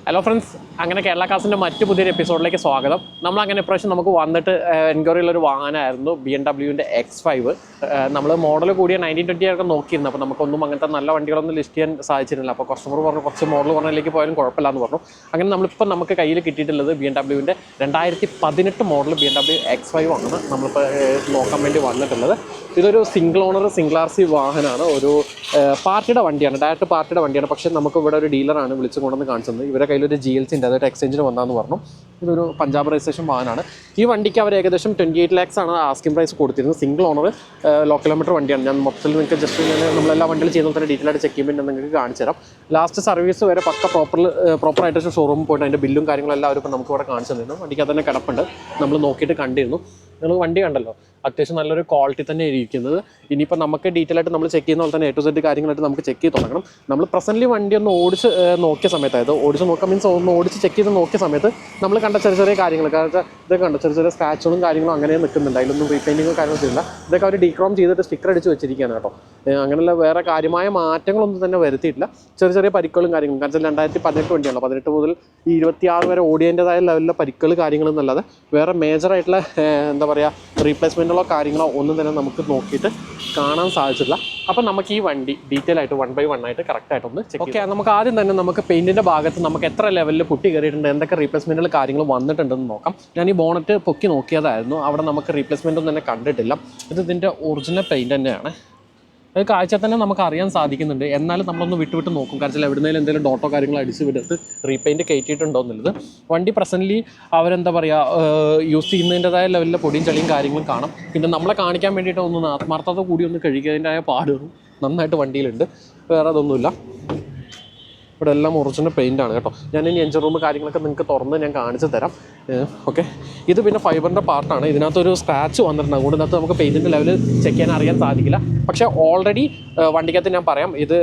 Hello friends, അങ്ങനെ കേരള കാസിൻ്റെ മറ്റു പുതിയൊരു എപ്പിസോഡിലേക്ക് സ്വാഗതം. നമ്മളങ്ങനെ ഇപ്രാവശ്യം നമുക്ക് വന്നിട്ട് എൻക്വയറിയുള്ളൊരു വാഹനമായിരുന്നു BMW X5. നമ്മൾ മോഡൽ കൂടിയ 1920 ഒക്കെ നോക്കിയിരുന്നു. അപ്പോൾ നമുക്കൊന്നും അങ്ങനത്തെ നല്ല വണ്ടികളൊന്നും ലിസ്റ്റ് ചെയ്യാൻ സാധിച്ചിരുന്നില്ല. അപ്പോൾ കസ്റ്റമർ പറഞ്ഞു കുറച്ച് മോഡൽ പറഞ്ഞതിലേക്ക് പോയാലും കുഴപ്പമില്ല എന്ന് പറഞ്ഞു. അങ്ങനെ നമ്മളിപ്പോൾ നമുക്ക് കയ്യിൽ കിട്ടിയിട്ടുള്ളത് BMW 2018 മോഡൽ BMW X5 ആണ് നമ്മളിപ്പോൾ നോക്കാൻ വേണ്ടി വന്നിട്ടുള്ളത്. ഇതൊരു സിംഗിൾ ഓണർ സിംഗിൾ RC വാഹനമാണ്. ഒരു പാർട്ടിയുടെ വണ്ടിയാണ്, ഡയറക്റ്റ് പാർട്ടിയുടെ വണ്ടിയാണ്. പക്ഷേ നമുക്ക് ഇവിടെ ഒരു ഡീലറാണ് വിളിച്ചു കൊണ്ടുവന്ന് കാണിച്ചത്. ഇവരെ കയ്യിലൊരു GLC ഉണ്ട്, അതായത് എക്സ്ചേഞ്ചിന് വന്നാന്ന് പറഞ്ഞു. ഇതൊരു പഞ്ചാബ് രജിസ്ട്രേഷൻ വാഹനമാണ്. ഈ വണ്ടിക്ക് അവർ ഏകദേശം 28 lakhs ആണ് ആസ്കിംഗ് പ്രൈസ് കൊടുത്തിരുന്നത്. സിംഗിൾ ഓണർ ലോ കിലോമീറ്റർ വണ്ടിയാണ്. ഞാൻ മൊത്തത്തിൽ നിങ്ങൾക്ക് ജസ്റ്റ് നമ്മളെല്ലാ വണ്ടികളും ചെയ്യുന്ന തന്നെ ഡീറ്റെയിൽ ആയിട്ട് ചെക്ക് ചെയ്യുമ്പോൾ നിങ്ങൾക്ക് കാണിച്ചു തരാം. ലാസ്റ്റ് സർവീസ് വരെ പക്ക പ്രോപ്പറായിട്ട് ഷോറൂമിൽ പോയിട്ട് അതിൻ്റെ ബില്ലും കാര്യങ്ങളും എല്ലാവരും ഇപ്പോൾ നമുക്ക് ഇവിടെ കാണിച്ചു തന്നിരുന്നു. വണ്ടിക്ക് അത് തന്നെ കിടപ്പുണ്ട്, നമ്മൾ നോക്കിയിട്ട് കണ്ടിരുന്നു. നിങ്ങൾ വണ്ടി കണ്ടല്ലോ, അത്യാവശ്യം നല്ലൊരു ക്വാളിറ്റി തന്നെ ഇരിക്കുന്നത്. ഇനിയിപ്പോൾ നമുക്ക് ഡീറ്റെയിൽ ആയിട്ട് നമ്മൾ ചെക്ക് ചെയ്യുന്ന പോലെ തന്നെ A to Z കാര്യങ്ങളായിട്ട് നമുക്ക് ചെക്ക് ചെയ്ത് തുടങ്ങണം. നമ്മൾ പ്രസൻ്റ്ലി വണ്ടി ഒന്ന് ഓടിച്ച് നോക്കിയ സമയത്ത്, അതായത് ഓടിച്ച് നോക്കാൻ മീൻസ് ഒന്ന് ഓടിച്ച് ചെക്ക് ചെയ്ത് നോക്കിയ സമയത്ത് നമ്മൾ കണ്ട ചെറിയ കാര്യങ്ങൾ, കാരണം ഇതൊക്കെ കണ്ട ചെറിയ സ്ക്രാച്ചുകളും കാര്യങ്ങളും അങ്ങനെ നിൽക്കുന്നുണ്ട്. അതിലൊന്നും റീപെയിൻറ്റിങ്ങോ കാര്യങ്ങളൊന്നും ചെയ്യില്ല. ഇതൊക്കെ അവർ ഡീക്രോം ചെയ്തിട്ട് സ്റ്റിക്കർ അടിച്ച് വെച്ചിരിക്കുകയാണ് കേട്ടോ. അങ്ങനെയുള്ള വേറെ കാര്യമായ മാറ്റങ്ങളൊന്നും തന്നെ വരുത്തിയിട്ടില്ല. ചെറിയ പരിക്കുകളും കാര്യങ്ങളും, കാരണം 2018 വണ്ടിയാണല്ലോ, 18 മുതൽ 26 വരെ ഓടിയതിൻ്റെതായ ലെവലിലെ പരിക്കുകൾ കാര്യങ്ങളെന്നല്ലാതെ വേറെ മേജറായിട്ടുള്ള എന്താ പറയുക റീപ്ലേസ്മെൻറ്റുകളോ കാര്യങ്ങളോ ഒന്നും തന്നെ നമുക്ക് നോക്കിയിട്ട് കാണാൻ സാധിച്ചില്ല. അപ്പം നമുക്ക് ഈ വണ്ടി ഡീറ്റെയിൽ ആയിട്ട് 1 by 1 ആയിട്ട് കറക്റ്റായിട്ടൊന്ന് ചെക്ക് ചെയ്യാം. ഓക്കെ, നമുക്ക് ആദ്യം തന്നെ നമുക്ക് പെയിൻറ്റിൻ്റെ ഭാഗത്ത് നമുക്ക് എത്ര ലെവലിൽ പുട്ടി കയറിയിട്ടുണ്ട്, എന്തൊക്കെ റീപ്ലേസ്മെൻറ്റുകൾ കാര്യങ്ങൾ വന്നിട്ടുണ്ടെന്ന് നോക്കാം. ഞാൻ ഈ ബോണറ്റ് പൊക്കി നോക്കിയതായിരുന്നു, അവിടെ നമുക്ക് റീപ്ലേസ്മെൻറ്റ് ഒന്നും തന്നെ കണ്ടിട്ടില്ല. ഇതിൻ്റെ ഒറിജിനൽ പെയിൻറ്റ് തന്നെയാണ്. അത് കാഴ്ച തന്നെ നമുക്ക് അറിയാൻ സാധിക്കുന്നുണ്ട്. എന്നാലും നമ്മളൊന്ന് വിട്ട് നോക്കും, കാരണം എവിടുന്നേലും എന്തെങ്കിലും ഡോട്ടോ കാര്യങ്ങൾ അടിച്ച് വിടുത്ത് റീപെയിൻറ്റ് കയറ്റിയിട്ടുണ്ടോ എന്നുള്ളത്. വണ്ടി പ്രസൻ്റ്ലി അവരെന്താ പറയുക യൂസ് ചെയ്യുന്നതിൻ്റെതായ ലെവലിലെ പൊടിയും ചളിയും കാര്യങ്ങളും കാണാം. പിന്നെ നമ്മളെ കാണിക്കാൻ വേണ്ടിയിട്ട് ഒന്ന് ആത്മാർത്ഥത കൂടി ഒന്ന് കഴുകിയതിൻ്റെതായ പാടുകളും നന്നായിട്ട് വണ്ടിയിലുണ്ട്. വേറെ അതൊന്നുമില്ല. ഇവിടെ എല്ലാം ഒറിജിനൽ പെയിൻ്റാണ് കേട്ടോ. ഞാൻ ഇനി എഞ്ചിൻ റൂം കാര്യങ്ങളൊക്കെ നിങ്ങൾക്ക് തുറന്ന് ഞാൻ കാണിച്ചു തരാം. ഓക്കെ, ഇത് പിന്നെ ഫൈബറിൻ്റെ പാർട്ടാണ്. ഇതിനകത്തൊരു സ്ക്രാച്ച് വന്നിട്ടുണ്ട്, അതുകൊണ്ട് ഇതിനകത്ത് നമുക്ക് പെയിൻറ്റിൻ്റെ ലെവൽ ചെക്ക് ചെയ്യാൻ അറിയാൻ സാധിക്കില്ല. പക്ഷേ ഓൾറെഡി വണ്ടിക്കകത്ത് ഞാൻ പറയാം, ഇത്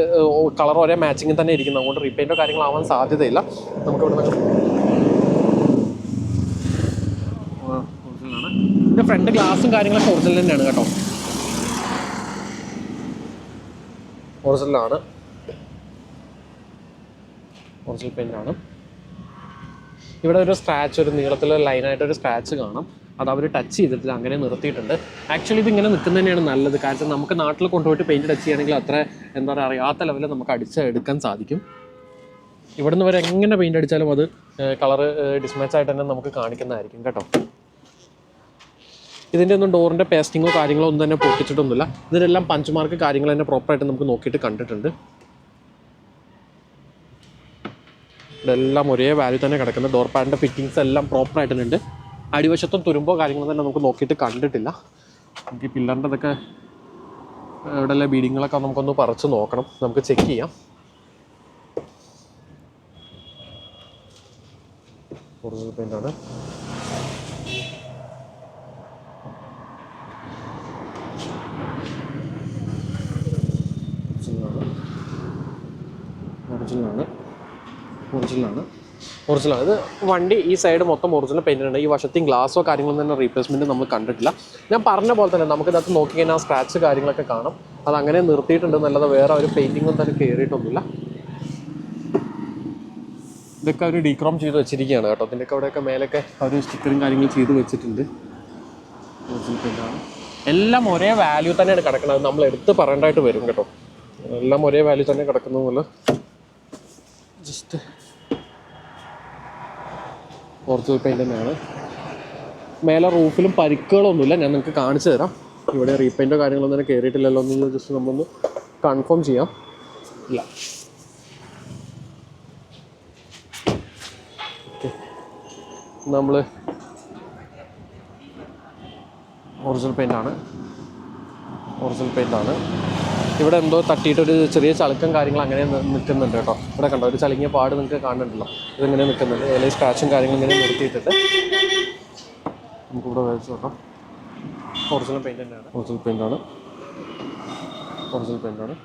കളർ ഒരേ മാച്ചിങ്ങിൽ തന്നെ ഇരിക്കുന്നത്, അതുകൊണ്ട് റീപെയിൻറ്റോ കാര്യങ്ങളാവാൻ സാധ്യതയില്ല. നമുക്കിവിടെ ഒറിജിനലാണ്. ഇതിൻ്റെ ഫ്രണ്ട് ഗ്ലാസും കാര്യങ്ങളൊക്കെ ഒറിജിനൽ തന്നെയാണ് കേട്ടോ, ഒറിജിനലാണ്, ഒറിജിനൽ പെയിൻ്റാണ്. ഇവിടെ ഒരു സ്ക്രാച്ച്, ഒരു നീളത്തിലുള്ള ലൈനായിട്ടൊരു സ്ക്രാച്ച് കാണാം. അത് അവർ ടച്ച് ചെയ്തിട്ടില്ല, അങ്ങനെ നിർത്തിയിട്ടുണ്ട്. ആക്ച്വലി ഇത് ഇങ്ങനെ നിൽക്കുന്നത് തന്നെയാണ് നല്ലത്, കാരണം നമുക്ക് നാട്ടിൽ കൊണ്ടുപോയിട്ട് പെയിൻറ്റ് ടച്ച് ചെയ്യുകയാണെങ്കിൽ അത്ര എന്താ പറയുക അറിയാത്ത ലെവലിൽ നമുക്ക് അടിച്ചെടുക്കാൻ സാധിക്കും. ഇവിടുന്ന് വരെ എങ്ങനെ പെയിൻറ്റ് അടിച്ചാലും അത് കളറ് ഡിസ്മാച്ച് ആയിട്ട് തന്നെ നമുക്ക് കാണിക്കുന്നതായിരിക്കും കേട്ടോ. ഇതിൻ്റെ ഒന്നും ഡോറിൻ്റെ പേസ്റ്റിങ്ങോ കാര്യങ്ങളോ ഒന്നും തന്നെ പൊട്ടിച്ചിട്ടൊന്നുമില്ല. ഇതിനെല്ലാം പഞ്ച് മാർക്ക് കാര്യങ്ങൾ തന്നെ പ്രോപ്പറായിട്ട് നമുക്ക് നോക്കിയിട്ട് കണ്ടിട്ടുണ്ട്. ഇതെല്ലാം ഒരേ വാല്യൂ തന്നെ കിടക്കുന്നത്. ഡോർ പാഡിൻ്റെ ഫിറ്റിങ്സ് എല്ലാം പ്രോപ്പറായിട്ട് തന്നെ ഉണ്ട്. അടിവശത്തും തുരുമ്പോ കാര്യങ്ങളും തന്നെ നമുക്ക് നോക്കിയിട്ട് കണ്ടിട്ടില്ല. നമുക്ക് ഈ പില്ലറിൻ്റെ ഇതൊക്കെ ഇവിടെയുള്ള ബീഡിങ്ങളൊക്കെ നമുക്കൊന്ന് പറിച്ച് നോക്കണം, നമുക്ക് ചെക്ക് ചെയ്യാം. ഒറിജിനൽ പെയിൻ്റാണ്. ഒറിജിനലാണ്. ഇത് വണ്ടി ഈ സൈഡ് മൊത്തം ഒറിജിനൽ പെയിൻ്റ്. ഈ വശത്തെയും ഗ്ലാസോ കാര്യങ്ങളൊന്നും തന്നെ റീപ്ലേസ്മെൻറ്റ് നമ്മൾ കണ്ടിട്ടില്ല. ഞാൻ പറഞ്ഞ പോലെ തന്നെ നമുക്കിതിനകത്ത് നോക്കി കഴിഞ്ഞാൽ സ്ക്രാച്ച് കാര്യങ്ങളൊക്കെ കാണാം. അതങ്ങനെ നിർത്തിയിട്ടുണ്ടെന്നല്ലാതെ വേറെ ഒരു പെയിൻറ്റിങ്ങൊന്നും തന്നെ കയറിയിട്ടൊന്നുമില്ല. ഇതൊക്കെ അവർ ഡീക്രോം ചെയ്ത് വെച്ചിരിക്കുകയാണ് കേട്ടോ. ഇതിൻ്റെയൊക്കെ അവിടെയൊക്കെ മേലൊക്കെ അവർ സ്റ്റിക്കറും കാര്യങ്ങളും ചെയ്ത് വെച്ചിട്ടുണ്ട്. ഒറിജിനൽ പെയിൻ്റാണ്. എല്ലാം ഒരേ വാല്യൂ തന്നെയാണ് കിടക്കുന്നത്, നമ്മൾ എടുത്ത് പറയേണ്ടതായിട്ട് വരും കേട്ടോ. എല്ലാം ഒരേ വാല്യൂ തന്നെ കിടക്കുന്നതുപോലെ ജസ്റ്റ് ഒറിജിനൽ പെയിൻ്റ് തന്നെയാണ്. മേലെ റൂഫിലും പരിക്കുകളൊന്നുമില്ല, ഞാൻ നിങ്ങൾക്ക് കാണിച്ചു തരാം. ഇവിടെ റീപെയിൻറ്റോ കാര്യങ്ങളൊന്നും തന്നെ കയറിയിട്ടില്ലല്ലോ എന്ന് ജസ്റ്റ് നമ്മളൊന്ന് കൺഫേം ചെയ്യാം. ഇല്ല, ഓക്കെ, നമ്മൾ ഒറിജിനൽ പെയിൻ്റാണ്. ഇവിടെ എന്തോ തട്ടിയിട്ടൊരു ചെറിയ ചളുക്കം കാര്യങ്ങൾ അങ്ങനെ നിൽക്കുന്നുണ്ട് കേട്ടോ. ഇവിടെ കണ്ടോ, ഒരു ചളുങ്ങിയ പാട് നിങ്ങൾക്ക് കാണുന്നുണ്ടല്ലോ, ഇതിങ്ങനെ നിൽക്കുന്നുണ്ട്. അതിൽ സ്ക്രാച്ചും കാര്യങ്ങളും ഇങ്ങനെ നിർത്തിയിട്ടിട്ട് നമുക്കിവിടെ വരച്ച് നോക്കാം. ഒറിജിനൽ പെയിൻ്റ് തന്നെയാണ്. ഒറിജിനൽ പെയിൻ്റാണ്.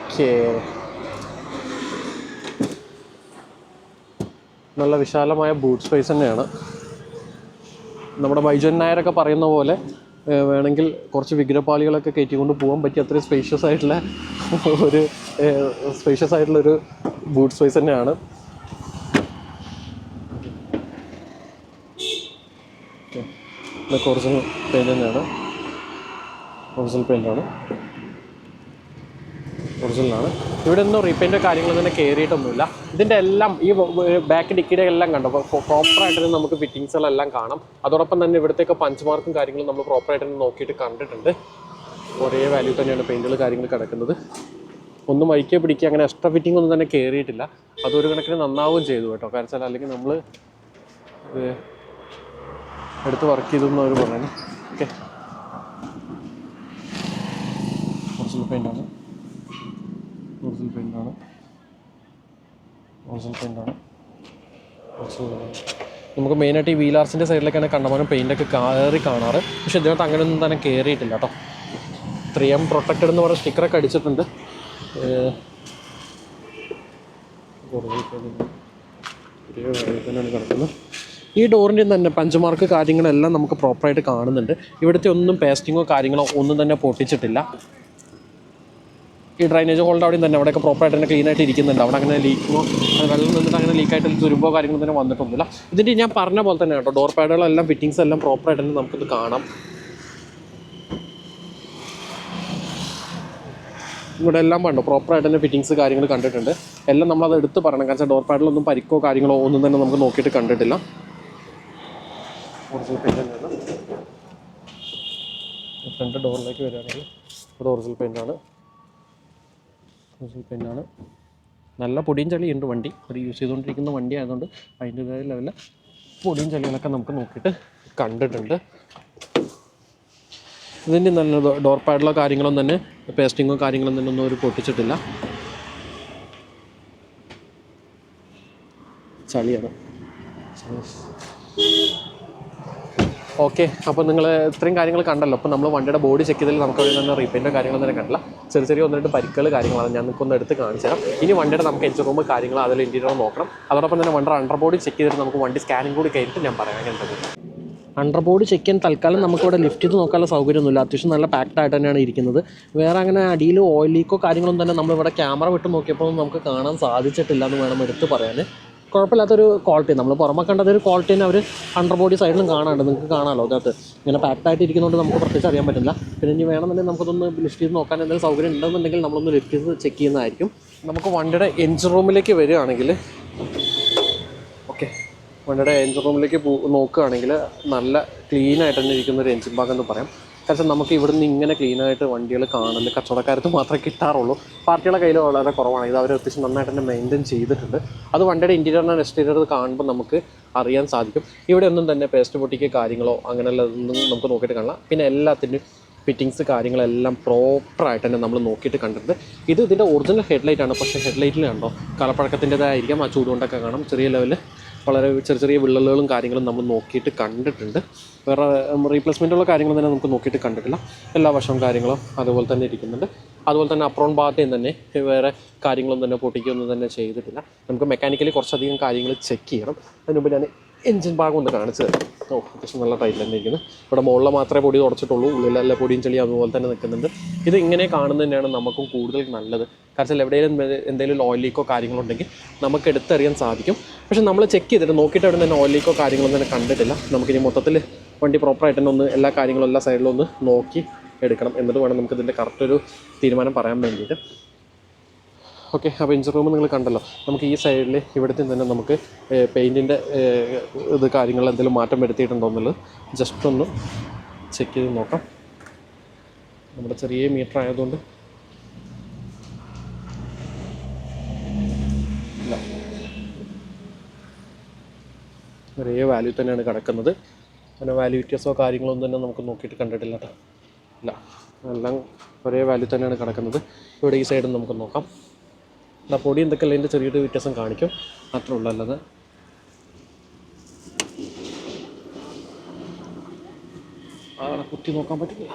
ഓക്കേ, നല്ല വിശാലമായ ബൂട്ട് സ്പേസ് തന്നെയാണ്. നമ്മുടെ ബൈജൻ നായരൊക്കെ പറയുന്ന പോലെ വേണമെങ്കിൽ കുറച്ച് വിഗ്രഹപാളികളൊക്കെ കയറ്റിക്കൊണ്ട് പോകാൻ പറ്റിയ അത്രയും സ്പേഷ്യസ് ആയിട്ടുള്ള ഒരു സ്പേഷ്യസ് ആയിട്ടുള്ളൊരു ബൂട്ട് സ്പേസ് തന്നെയാണ്. ഇതൊക്കെ ഒറിജിനൽ പെയിൻറ് തന്നെയാണ്, ഒറിജിനൽ പെയിൻ്റാണ്, ഒറിജിനലാണ്. ഇവിടെ ഒന്നും റീപെയിൻ്റോ കാര്യങ്ങൾ തന്നെ കയറിയിട്ടൊന്നുമില്ല. ഇതിൻ്റെ എല്ലാം ഈ ബാക്ക് ഡിക്കിയുടെ എല്ലാം കണ്ടോ പ്രോപ്പറായിട്ട് തന്നെ നമുക്ക് ഫിറ്റിങ്സുകളെല്ലാം കാണാം. അതോടൊപ്പം തന്നെ ഇവിടത്തേക്ക് പഞ്ച് മാർക്കും കാര്യങ്ങളും നമ്മൾ പ്രോപ്പറായിട്ട് തന്നെ നോക്കിയിട്ട് കണ്ടിട്ടുണ്ട്. ഒരേ വാല്യൂ തന്നെയാണ് പെയിൻറ്റുകൾ കാര്യങ്ങൾ കിടക്കുന്നത്. ഒന്നും വഴിക്കേ പിടിക്കുക അങ്ങനെ എക്സ്ട്രാ ഫിറ്റിംഗ് ഒന്നും തന്നെ കയറിയിട്ടില്ല. അതൊരു കണക്കിന് നന്നാവുകയും ചെയ്തു കേട്ടോ. കാരണം വെച്ചാൽ അല്ലെങ്കിൽ നമ്മൾ എടുത്ത് വർക്ക് ചെയ്തെന്ന് അവർ പറയുന്നത്. ഓക്കെ, ഒറിജിനൽ പെയിൻ്റാണ്, ഒറിജിനൽ പെയിൻ്റാണ്, ഒറിജിനൽ പെയിൻ്റാണ്, ഒറിജിനൽ. നമുക്ക് മെയിനായിട്ട് ഈ വീലാർസിൻ്റെ സൈഡിലേക്കാണ് കണ്ടമാനം പെയിൻ്റൊക്കെ കയറി കാണാറ്. പക്ഷേ ഇതിനകത്ത് അങ്ങനെയൊന്നും തന്നെ കയറിയിട്ടില്ല കേട്ടോ. 3M പ്രൊട്ടക്റ്റഡ് എന്ന് പറഞ്ഞ സ്റ്റിക്കറൊക്കെ അടിച്ചിട്ടുണ്ട്. തന്നെയാണ് കിടക്കുന്നത്. ഈ ഡോറിൻ്റെ തന്നെ പഞ്ചമാർക്ക് കാര്യങ്ങളെല്ലാം നമുക്ക് പ്രോപ്പറായിട്ട് കാണുന്നുണ്ട്. ഇവിടുത്തെ ഒന്നും പേസ്റ്റിങ്ങോ കാര്യങ്ങളോ ഒന്നും തന്നെ പൊട്ടിച്ചിട്ടില്ല. ഈ ഡ്രൈനേജ് ഹോളിൻ്റെ അവിടെയും തന്നെ അവിടെയൊക്കെ പ്രോപ്പറായിട്ട് തന്നെ ക്ലീനായിട്ട് ഇരിക്കുന്നുണ്ട്. അവിടെ അങ്ങനെ ലീക്കോ വെള്ളം നിന്നിട്ട് അങ്ങനെ ലീക്കായിട്ട് തുരുമ്പോ കാര്യങ്ങളോ തന്നെ വന്നിട്ടൊന്നുമില്ല. ഇതിൻ്റെ ഞാൻ പറഞ്ഞ പോലെ തന്നെ കേട്ടോ, ഡോർ പാഡുകളെല്ലാം ഫിറ്റിങ്സ് എല്ലാം പ്രോപ്പറായിട്ട് തന്നെ നമുക്കിത് കാണാം. ഇവിടെ എല്ലാം കണ്ടോ പ്രോപ്പറായിട്ട് തന്നെ ഫിറ്റിങ്സ് കാര്യങ്ങൾ കണ്ടിട്ടുണ്ട്. എല്ലാം നമ്മളത് എടുത്ത് പറയണം. കാരണം ഡോർ പാഡിലൊന്നും പരിക്കോ കാര്യങ്ങളോ ഒന്നും തന്നെ നമുക്ക് നോക്കിയിട്ട് കണ്ടിട്ടില്ല. ഒറിജിനൽ പെയിൻ്റ് തന്നെയാണ്. ഫ്രണ്ട് ഡോറിലേക്ക് വരികയാണെങ്കിൽ ഇവിടെ ഒറിജിനൽ പെയിൻ്റാണ്, ഒറിജിനൽ പെയിൻ്റാണ്. നല്ല പൊടിയും ചളിയുണ്ട് വണ്ടി. ഒരു യൂസ് ചെയ്തുകൊണ്ടിരിക്കുന്ന വണ്ടി ആയതുകൊണ്ട് അതിൻ്റെതായ ലെവലിൽ പൊടിയും ചളികളൊക്കെ നമുക്ക് നോക്കിയിട്ട് കണ്ടിട്ടുണ്ട്. ഇതിൻ്റെ നല്ല ഡോർ പാഡിലോ കാര്യങ്ങളൊന്നും തന്നെ പേസ്റ്റിങ്ങോ കാര്യങ്ങളൊന്നും തന്നെ ഒന്നും ഒരു പൊട്ടിച്ചിട്ടില്ല. ചളിയാണ്. ഓക്കെ, അപ്പോൾ നിങ്ങൾ ഇത്രയും കാര്യങ്ങൾ കണ്ടല്ലോ. അപ്പോൾ നമ്മൾ വണ്ടിയുടെ ബോഡി ചെക്ക് ചെയ്തതിൽ നമുക്ക് അവിടെ തന്നെ റീപെയിൻ്റോ കാര്യങ്ങളൊന്നും തന്നെ കണ്ടില്ല. ചെറിയ ചെറിയ 1-2 പരിക്കുകൾ കാര്യങ്ങളാണ് ഞാൻ നിങ്ങൾക്കൊന്ന് എടുത്ത് കാണിച്ചു തരാം. ഇനി വണ്ടിയുടെ നമുക്ക് എഞ്ചിൻ റൂം കാര്യങ്ങൾ അതിൽ ഇൻറ്റീരിയർ നോക്കണം. അതോടൊപ്പം തന്നെ വണ്ടിയുടെ അണ്ടർ ബോഡി ചെക്ക് ചെയ്തിട്ട് നമുക്ക് വണ്ടി സ്കാനിങ് കൂടി കഴിഞ്ഞിട്ട് ഞാൻ പറയാം എങ്ങനത്തെ. അണ്ടർ ബോഡി ചെക്ക് ചെയ്യാൻ തൽക്കാലം നമുക്കിവിടെ ലിഫ്റ്റ് ചെയ്ത് നോക്കാനുള്ള സൗകര്യമൊന്നുമില്ല. അത്യാവശ്യം നല്ല പാക്ഡ് ആയിട്ട് തന്നെയാണ് ഇരിക്കുന്നത്. വേറെ അങ്ങനെ അടിയിൽ ഓയിൽ ലീക്കോ കാര്യങ്ങളൊന്നും തന്നെ നമ്മളിവിടെ ക്യാമറ വിട്ട് നോക്കിയപ്പോൾ നമുക്ക് കാണാൻ സാധിച്ചിട്ടില്ല എന്ന് വേണം എടുത്ത് പറയാൻ. കുഴപ്പമില്ലാത്തൊരു ക്വാളിറ്റി, നമ്മൾ പുറമെ കണ്ടതൊരു ക്വാളിറ്റി തന്നെ അവർ അണ്ടർ ബോഡി സൈഡിലും കാണാനുണ്ട്. നിങ്ങൾക്ക് കാണാമല്ലോ അതിനകത്ത് ഇങ്ങനെ പാക്ഡ് ആയിട്ട് ഇരിക്കുന്നതുകൊണ്ട് നമുക്ക് പ്രത്യേകിച്ച് അറിയാൻ പറ്റില്ല. പിന്നെ ഇനി വേണമെന്നുണ്ടെങ്കിൽ നമുക്കൊന്ന് ലിഫ്റ്റ് ചെയ്ത് നോക്കാൻ എന്തെങ്കിലും സൗകര്യം ഉണ്ടെന്നുണ്ടെങ്കിൽ നമ്മളൊന്ന് ലിഫ്റ്റ് ചെയ്ത് ചെക്ക് ചെയ്യുന്നതായിരിക്കും. നമുക്ക് വണ്ടിയുടെ എഞ്ചിൻ റൂമിലേക്ക് വരികയാണെങ്കിൽ ഓക്കെ, വണ്ടിയുടെ എഞ്ചിൻ റൂമിലേക്ക് നോക്കുകയാണെങ്കിൽ നല്ല ക്ലീനായിട്ട് തന്നെ ഇരിക്കുന്നൊരു എഞ്ചിൻ ഭാഗം എന്ന് പറയാം. കാരണം നമുക്ക് ഇവിടുന്ന് ഇങ്ങനെ ക്ലീനായിട്ട് വണ്ടികൾ കാണുന്നത് കച്ചവടക്കാരത്ത് മാത്രമേ കിട്ടാറുള്ളൂ. പാർട്ടികളുടെ കയ്യിൽ വളരെ കുറവാണ്. ഇത് അവർ അത്യാവശ്യം നന്നായിട്ട് തന്നെ മെയിൻറ്റെയിൻ ചെയ്തിട്ടുണ്ട്. അത് വണ്ടിയുടെ ഇൻറ്റീരിയർ ആൻഡ് എക്സ്റ്റീരിയർ കാണുമ്പോൾ നമുക്ക് അറിയാൻ സാധിക്കും. ഇവിടെ ഒന്നും തന്നെ പേസ്റ്റ് പൊട്ടിക്ക് കാര്യങ്ങളോ അങ്ങനെയുള്ള ഒന്നും നമുക്ക് നോക്കിയിട്ട് കാണാം. പിന്നെ എല്ലാത്തിൻ്റെയും ഫിറ്റിങ്സ് കാര്യങ്ങളെല്ലാം പ്രോപ്പറായിട്ട് തന്നെ നമ്മൾ നോക്കിയിട്ട് കണ്ടിട്ടുണ്ട്. ഇതിൻ്റെ ഒറിജിനൽ ഹെഡ്ലൈറ്റാണ്. പക്ഷേ ഹെഡ്ലൈറ്റിൽ കണ്ടോ കാലപ്പഴക്കത്തിൻ്റെതായിരിക്കാം, ആ ചൂടുകൊണ്ടൊക്കെ കാണാം. ചെറിയ ലെവലിൽ വളരെ ചെറിയ വിള്ളലുകളും കാര്യങ്ങളും നമ്മൾ നോക്കിയിട്ട് കണ്ടിട്ടുണ്ട്. വേറെ റീപ്ലേസ്മെൻറ്റുള്ള കാര്യങ്ങൾ തന്നെ നമുക്ക് നോക്കിയിട്ട് കണ്ടിട്ടില്ല. എല്ലാ വശവും കാര്യങ്ങളും അതുപോലെ തന്നെ ഇരിക്കുന്നുണ്ട്. അതുപോലെ തന്നെ അപ്രോൺ ഭാഗത്തേയും തന്നെ വേറെ കാര്യങ്ങളൊന്നും തന്നെ പൊട്ടിക്കൊന്നും തന്നെ ചെയ്തിട്ടില്ല. നമുക്ക് മെക്കാനിക്കലി കുറച്ചധികം കാര്യങ്ങൾ ചെക്ക് ചെയ്യണം. അതിന് മുമ്പ് ഞാൻ എൻജിൻ ഭാഗം ഒന്ന് കാണിച്ചു തരാം. അത്യാവശ്യം നല്ല ടൈറ്റിൽ തന്നെ ഇരിക്കുന്നത്. ഇവിടെ മുകളിൽ മാത്രമേ പൊടി തുടച്ചിട്ടുള്ളൂ, ഉള്ളിലെല്ലാം പൊടിയും ചെളിയും അതുപോലെ തന്നെ നിൽക്കുന്നുണ്ട്. ഇത് ഇങ്ങനെ കാണുന്നത് തന്നെയാണ് നമുക്കും കൂടുതൽ നല്ലത്. കാരണം എവിടെയെങ്കിലും എന്തെങ്കിലും ഓയിൽ ലീക്കോ കാര്യങ്ങളുണ്ടെങ്കിൽ നമുക്ക് എടുത്തറിയാൻ സാധിക്കും. പക്ഷേ നമ്മൾ ചെക്ക് ചെയ്തിട്ട് നോക്കിയിട്ട് അവിടെ തന്നെ ഓയിൽ ലീക്കോ കാര്യങ്ങളൊന്നും തന്നെ കണ്ടിട്ടില്ല. നമുക്കിനി മൊത്തത്തിൽ വണ്ടി പ്രോപ്പറായിട്ട് തന്നെ ഒന്ന് എല്ലാ കാര്യങ്ങളും എല്ലാ സൈഡിലും ഒന്ന് നോക്കി എടുക്കണം. എന്നിട്ട് വേണം നമുക്കിതിൻ്റെ കറക്റ്റൊരു തീരുമാനം പറയാൻ വേണ്ടിയിട്ട്. ഓക്കെ, അപ്പോൾ എഞ്ചിൻ റൂം നിങ്ങൾ കണ്ടല്ലോ. നമുക്ക് ഈ സൈഡിൽ ഇവിടുത്തെ തന്നെ നമുക്ക് പെയിൻറ്റിൻ്റെ ഇത് കാര്യങ്ങൾ എന്തെങ്കിലും മാറ്റം വരുത്തിയിട്ടുണ്ടോ എന്നുള്ളത് ജസ്റ്റ് ഒന്ന് ചെക്ക് ചെയ്ത് നോക്കാം. നമ്മുടെ ചെറിയ മീറ്റർ ആയതുകൊണ്ട് ഇല്ല, ഒരേ വാല്യൂ തന്നെയാണ് കിടക്കുന്നത്. അങ്ങനെ വാല്യൂ വ്യത്യാസമോ കാര്യങ്ങളൊന്നും തന്നെ നമുക്ക് നോക്കിയിട്ട് കണ്ടിട്ടില്ല കേട്ടോ. ഇല്ല, എല്ലാം ഒരേ വാല്യൂ തന്നെയാണ് കിടക്കുന്നത്. ഇവിടെ ഈ സൈഡിൽ നമുക്ക് നോക്കാം. പൊടി എന്തൊക്കെയല്ല അതിൻ്റെ ചെറിയൊരു വ്യത്യാസം കാണിക്കും, മാത്രമേ ഉള്ളൂ. അല്ലാതെ കുത്തി നോക്കാൻ പറ്റില്ല.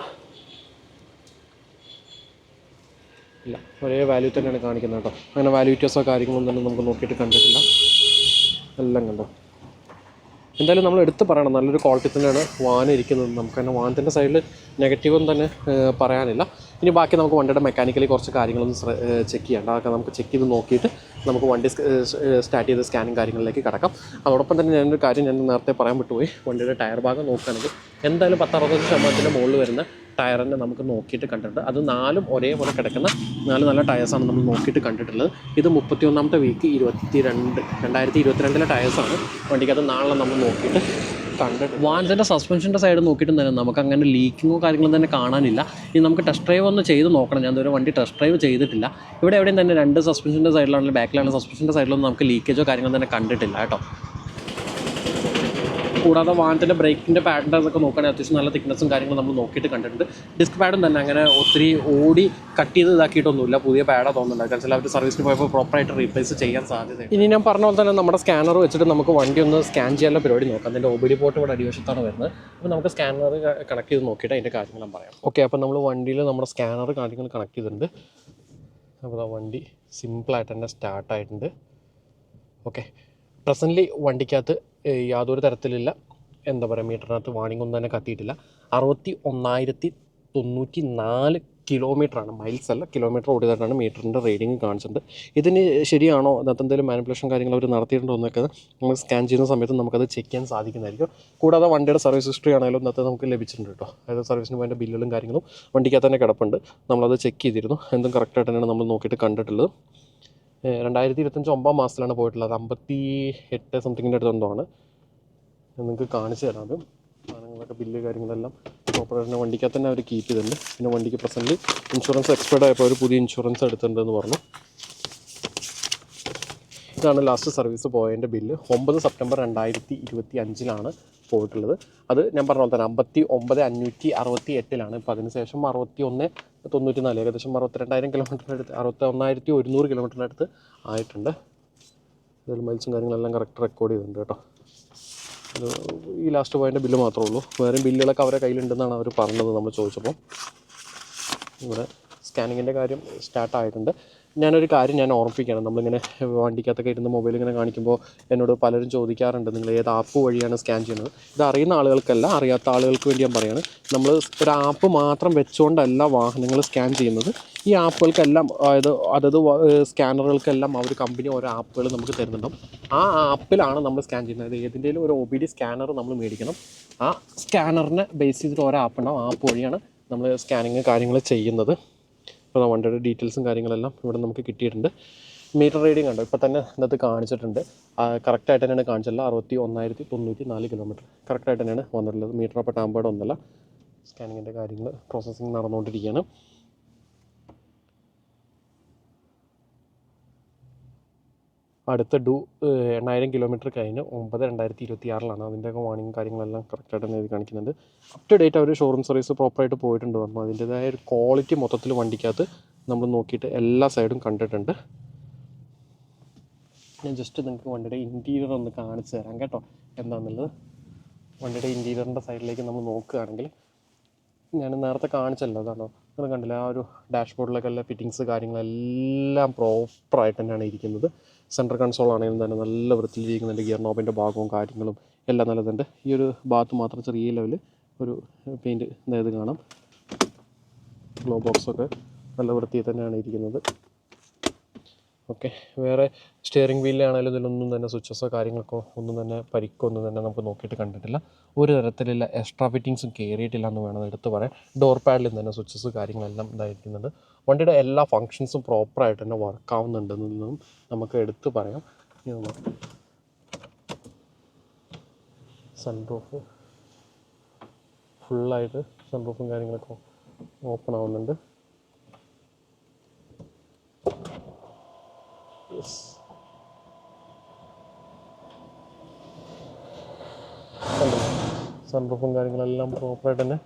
ഇല്ല, ഒരേ വാല്യൂ തന്നെയാണ് കാണിക്കുന്നത് കേട്ടോ. അങ്ങനെ വാല്യൂ വ്യത്യാസമോ കാര്യങ്ങളൊന്നും തന്നെ നമുക്ക് നോക്കിയിട്ട് കണ്ടിട്ടില്ല. എല്ലാം കണ്ടോ. എന്തായാലും നമ്മൾ എടുത്ത് പറയണം, നല്ലൊരു ക്വാളിറ്റി തന്നെയാണ് വാൻ ഇരിക്കുന്നത്. നമുക്ക് തന്നെ വാനത്തിൻ്റെ സൈഡിൽ നെഗറ്റീവൊന്നും തന്നെ പറയാനില്ല. ഇനി ബാക്കി നമുക്ക് വണ്ടിയുടെ മെക്കാനിക്കലി കുറച്ച് കാര്യങ്ങളൊന്നും ചെക്ക് ചെയ്യേണ്ട. അതൊക്കെ നമുക്ക് ചെക്ക് ചെയ്ത് നോക്കിയിട്ട് നമുക്ക് വണ്ടി സ്റ്റാർട്ട് ചെയ്ത് സ്കാനിങ് കാര്യങ്ങളിലേക്ക് കിടക്കാം. അതോടൊപ്പം തന്നെ ഞാനൊരു കാര്യം ഞാൻ നേരത്തെ പറയാൻ വിട്ടുപോയി. വണ്ടിയുടെ ടയർ ഭാഗം നോക്കുകയാണെങ്കിൽ എന്തായാലും 10-60% മുകളിൽ വരുന്ന ടയറിനെ നമുക്ക് നോക്കിയിട്ട് കണ്ടിട്ടുണ്ട്. അത് 4 ഒരേപോലെ കിടക്കുന്ന 4 നല്ല ടയേഴ്സാണ് നമ്മൾ നോക്കിയിട്ട് കണ്ടിട്ടുള്ളത്. ഇത് 31ാമത്തെ വീക്ക് 2022 ടയേഴ്സാണ്. വണ്ടിക്കകത്ത് 4 നമ്മൾ നോക്കിയിട്ട് കണ്ടിട്ട് വാൻസിൻ്റെ സസ്പെൻഷൻ്റെ സൈഡ് നോക്കിയിട്ട് തന്നെ നമുക്ക് അങ്ങനെ ലീക്കിങ്ങോ കാര്യങ്ങളും തന്നെ കാണാനില്ല. ഇനി നമുക്ക് ടെസ്റ്റ് ഡ്രൈവ് ഒന്ന് ചെയ്ത് നോക്കണം. ഞാൻ ഇതുവരെ വണ്ടി ടെസ്റ്റ് ഡ്രൈവ് ചെയ്തിട്ടില്ല. ഇവിടെ എവിടെയും തന്നെ 2 സസ്പെൻഷൻ്റെ സൈഡിലാണെങ്കിലും ബാക്കിലാണെങ്കിലും സസ്പെൻഷൻ്റെ സൈഡിലൊന്നും നമുക്ക് ലീക്കേജോ കാര്യങ്ങളും തന്നെ കണ്ടിട്ടില്ല കേട്ടോ. കൂടാതെ വാഹനത്തിൻ്റെ ബ്രേക്കിൻ്റെ പാഡൊക്കെ നോക്കുകയാണെങ്കിൽ അത്യാവശ്യം നല്ല തിക്നെസ്സും കാര്യങ്ങളും നമ്മൾ നോക്കിയിട്ട് കണ്ടിട്ടുണ്ട്. ഡിസ്ക് പാഡും തന്നെ അങ്ങനെ ഒത്തിരി ഓടി കട്ട് ചെയ്ത് ഇതാക്കിയിട്ടൊന്നുമില്ല. പുതിയ പാഡാണ് തോന്നുന്നുണ്ട്. കാരണം അവർ സർവീസിന് പോയപ്പോൾ പ്രോപ്പറായിട്ട് റീപ്ലേസ് ചെയ്യാൻ സാധ്യതയുണ്ട്. ഇനി ഞാൻ പറഞ്ഞ പോലെ തന്നെ നമ്മുടെ സ്കാനർ വെച്ചിട്ട് നമുക്ക് വണ്ടി ഒന്ന് സ്കാൻ ചെയ്യാനുള്ള പരിപാടി നോക്കാം. അതിൻ്റെ OBD പോർട്ട് ഇവിടെ അടിവശത്താണ് വരുന്നത്. അപ്പോൾ നമുക്ക് സ്കാനർ കണക്ട് ചെയ്ത് നോക്കിയിട്ട് അതിൻ്റെ കാര്യങ്ങളും പറയാം. ഓക്കെ, അപ്പോൾ നമ്മൾ വണ്ടിയിൽ നമ്മുടെ സ്കാനർ കാര്യങ്ങൾ കണക്ട് ചെയ്തിട്ടുണ്ട്. അപ്പോൾ ആ വണ്ടി സിമ്പിളായിട്ട് തന്നെ സ്റ്റാർട്ടായിട്ടുണ്ട്. ഓക്കെ, പ്രസൻ്റ്ലി വണ്ടിക്കകത്ത് യാതൊരു തരത്തിലുള്ള എന്താ പറയുക മീറ്ററിനകത്ത് വാണിംഗ് ഒന്നും തന്നെ കത്തിയിട്ടില്ല. 61,094 കിലോമീറ്ററാണ്, മൈൽസ് അല്ല കിലോമീറ്റർ ഓടിയതായിട്ടാണ് മീറ്ററിൻ്റെ റീഡിങ് കാണിച്ചിട്ടുണ്ട്. ഇതിന് ശരിയാണോ അതിനകത്ത് എന്തെങ്കിലും മാനിപ്പുലേഷൻ കാര്യങ്ങൾ അവർ നടത്തിയിട്ടുണ്ടോ എന്നൊക്കെ നമ്മൾ സ്കാൻ ചെയ്യുന്ന സമയത്ത് നമുക്കത് ചെക്ക് ചെയ്യാൻ സാധിക്കുന്നതായിരിക്കും. കൂടാതെ വണ്ടിയുടെ സർവീസ് ഹിസ്റ്ററി ആണെങ്കിലും ഇന്നത്തെ നമുക്ക് ലഭിച്ചിട്ടുണ്ട് കേട്ടോ. അതായത് സർവീസിന് പോയതിൻ്റെ ബില്ലുകളും കാര്യങ്ങളും വണ്ടിക്കകത്ത് തന്നെ കിടപ്പുണ്ട്. നമ്മളത് ചെക്ക് ചെയ്തിരുന്നു. എന്തും കറക്റ്റായിട്ട് തന്നെയാണ് നമ്മൾ നോക്കിയിട്ട് കണ്ടിട്ടുള്ളത്. 2025 9 മാസത്തിലാണ് പോയിട്ടുള്ളത്. 58 സംതിങ്ങിൻ്റെ അടുത്തെന്തോആണ്. നിങ്ങൾക്ക് കാണിച്ചു തരാം. അത് സാധനങ്ങളൊക്കെ ബില്ല് കാര്യങ്ങളെല്ലാം പ്രോപ്പറായിട്ട് വണ്ടിക്കകത്ത് തന്നെ അവർ കീപ്പ് ചെയ്തിട്ടുണ്ട്. പിന്നെ വണ്ടിക്ക് പ്രസൻ്റ് ഇൻഷുറൻസ് എക്സ്പയർഡ് ആയപ്പോൾ ഒരു പുതിയ ഇൻഷുറൻസ് എടുത്തിട്ടുണ്ടെന്ന് പറഞ്ഞു. ഇതാണ് ലാസ്റ്റ് സർവീസ് പോയതിൻ്റെ ബില്ല്. 9 സെപ്റ്റംബർ 2025 പോയിട്ടുള്ളത്. അത് ഞാൻ പറഞ്ഞ പോലെ തന്നെ 59,568 ഇപ്പോൾ അതിനുശേഷം 61,94 ഏകദേശം 62,000 കിലോമീറ്ററിൻ്റെ അടുത്ത് 61,100 കിലോമീറ്ററിൻ്റെ അടുത്ത് ആയിട്ടുണ്ട്. ഇതിൽ മൈൽസും കാര്യങ്ങളെല്ലാം കറക്റ്റ് റെക്കോർഡ് ചെയ്തിട്ടുണ്ട് കേട്ടോ. ഈ ലാസ്റ്റ് പോയതിൻ്റെ ബില്ല് മാത്രമേ ഉള്ളൂ. വേറെ ബില്ലുകളൊക്കെ അവരുടെ കയ്യിലുണ്ടെന്നാണ് അവർ പറഞ്ഞത് നമ്മൾ ചോദിച്ചപ്പോൾ. ഇവിടെ സ്കാനിങ്ങിൻ്റെ കാര്യം സ്റ്റാർട്ടായിട്ടുണ്ട്. ഞാനൊരു കാര്യം ഞാൻ ഓർമ്മിപ്പിക്കുകയാണ്. നമ്മളിങ്ങനെ വണ്ടിക്കകത്തൊക്കെ ഇരുന്ന് മൊബൈൽ ഇങ്ങനെ കാണിക്കുമ്പോൾ എന്നോട് പലരും ചോദിക്കാറുണ്ട് നിങ്ങൾ ഏത് ആപ്പ് വഴിയാണ് സ്കാൻ ചെയ്യുന്നത്. ഇത് അറിയുന്ന ആളുകൾക്കല്ല, അറിയാത്ത ആളുകൾക്ക് വേണ്ടി ഞാൻ പറയുകയാണ്. നമ്മൾ ഒരു ആപ്പ് മാത്രം വെച്ചുകൊണ്ടല്ല വാഹനങ്ങൾ സ്കാൻ ചെയ്യുന്നത്. ഈ ആപ്പുകൾക്കെല്ലാം അതായത് സ്കാനറുകൾക്കെല്ലാം അവർ കമ്പനി ഓരോ ആപ്പുകൾ നമുക്ക് തരുന്നുണ്ടാവും. ആ ആപ്പിലാണ് നമ്മൾ സ്കാൻ ചെയ്യുന്നത്. ഏതിൻ്റെയും ഒരു OBD സ്കാനർ നമ്മൾ മേടിക്കണം. ആ സ്കാനറിനെ ബേസ് ചെയ്തിട്ട് ഓരോ ആപ്പ് ഉണ്ടാവും. ആപ്പ് വഴിയാണ് നമ്മൾ സ്കാനിങ് കാര്യങ്ങൾ ചെയ്യുന്നത്. ഇപ്പോൾ വണ്ടിയുടെ ഡീറ്റെയിൽസും കാര്യങ്ങളെല്ലാം ഇവിടെ നമുക്ക് കിട്ടിയിട്ടുണ്ട്. മീറ്റർ റീഡിങ് കണ്ടോ ഇപ്പോൾ തന്നെ ഇതിനകത്ത് കാണിച്ചിട്ടുണ്ട്. കറക്റ്റായിട്ട് തന്നെയാണ് കാണിച്ചില്ല. 61,094 കിലോമീറ്റർ കറക്റ്റായിട്ട് തന്നെയാണ് വന്നിട്ടുള്ളത്. മീറ്റർ അപ്പോൾ ടാമ്പേർഡ് ഒന്നല്ല. സ്കാനിങ്ങിൻ്റെ കാര്യങ്ങൾ പ്രോസസ്സിങ് നടന്നുകൊണ്ടിരിക്കുകയാണ്. അടുത്ത 8,000 കിലോമീറ്റർ കഴിഞ്ഞ് 9/2026 അതിൻ്റെയൊക്കെ വാണിംഗ് കാര്യങ്ങളെല്ലാം കറക്റ്റായിട്ട് തന്നെ ഇത് കാണിക്കുന്നുണ്ട്. അപ് ടു ഡേറ്റ് അവർ ഷോറൂം സർവീസ് പ്രോപ്പറായിട്ട് പോയിട്ടുണ്ട് പറഞ്ഞു. അതിൻ്റേതായ ഒരു ക്വാളിറ്റി മൊത്തത്തിൽ വണ്ടിക്കകത്ത് നമ്മൾ നോക്കിയിട്ട് എല്ലാ സൈഡും കണ്ടിട്ടുണ്ട്. ഞാൻ ജസ്റ്റ് നിങ്ങൾക്ക് വണ്ടിയുടെ ഇൻറ്റീരിയർ ഒന്ന് കാണിച്ചു തരാം കേട്ടോ എന്താണെന്നുള്ളത്. വണ്ടിയുടെ ഇൻറ്റീരിയറിൻ്റെ സൈഡിലേക്ക് നമ്മൾ നോക്കുകയാണെങ്കിൽ ഞാൻ നേരത്തെ കാണിച്ചല്ലോ, അതാണോ നിങ്ങൾ കണ്ടില്ല. ആ ഒരു ഡാഷ്ബോർഡിലൊക്കെ എല്ലാ ഫിറ്റിങ്സ് കാര്യങ്ങളെല്ലാം പ്രോപ്പറായിട്ട് തന്നെയാണ് ഇരിക്കുന്നത്. സെൻട്രൽ കൺസോൾ ആണെങ്കിലും തന്നെ നല്ല വൃത്തിയിലിരിക്കുന്നുണ്ട്. ഗിയർ നോബിൻ്റെ ഭാഗവും കാര്യങ്ങളും എല്ലാം നല്ലതുണ്ട്. ഈ ഒരു ഭാഗത്ത് മാത്രം ചെറിയ ലെവലിൽ ഒരു പെയിൻറ്റ് അതായത് കാണാം. ഗ്ലോ ബോക്സൊക്കെ നല്ല വൃത്തിയിൽ തന്നെയാണ് ഇരിക്കുന്നത്. ഓക്കെ, വേറെ സ്റ്റിയറിംഗ് വീലിലാണെങ്കിലും ഇതിലൊന്നും തന്നെ സ്വിച്ചസോ കാര്യങ്ങൾക്കോ ഒന്നും തന്നെ പരിക്കൊന്നും തന്നെ നമുക്ക് നോക്കിയിട്ട് കണ്ടിട്ടില്ല. ഒരു തരത്തിലുള്ള എക്സ്ട്രാ ഫിറ്റിങ്സും കയറിയിട്ടില്ല എന്ന് വേണം എടുത്ത് പറയാൻ. ഡോർ പാഡിലും തന്നെ സ്വിച്ചസ് കാര്യങ്ങളെല്ലാം ഇതായിരിക്കുന്നുണ്ട്. വണ്ടിയുടെ എല്ലാ ഫങ്ഷൻസും പ്രോപ്പറായിട്ട് തന്നെ വർക്കാവുന്നുണ്ടെന്നും നമുക്ക് എടുത്ത് പറയാം. സൺറൂഫ് ഫുള്ളായിട്ട് സൺറൂഫും കാര്യങ്ങളൊക്കെ ഓപ്പൺ ആവുന്നുണ്ട്. സൺറൂഫും കാര്യങ്ങളെല്ലാം പ്രോപ്പറായിട്ട് തന്നെ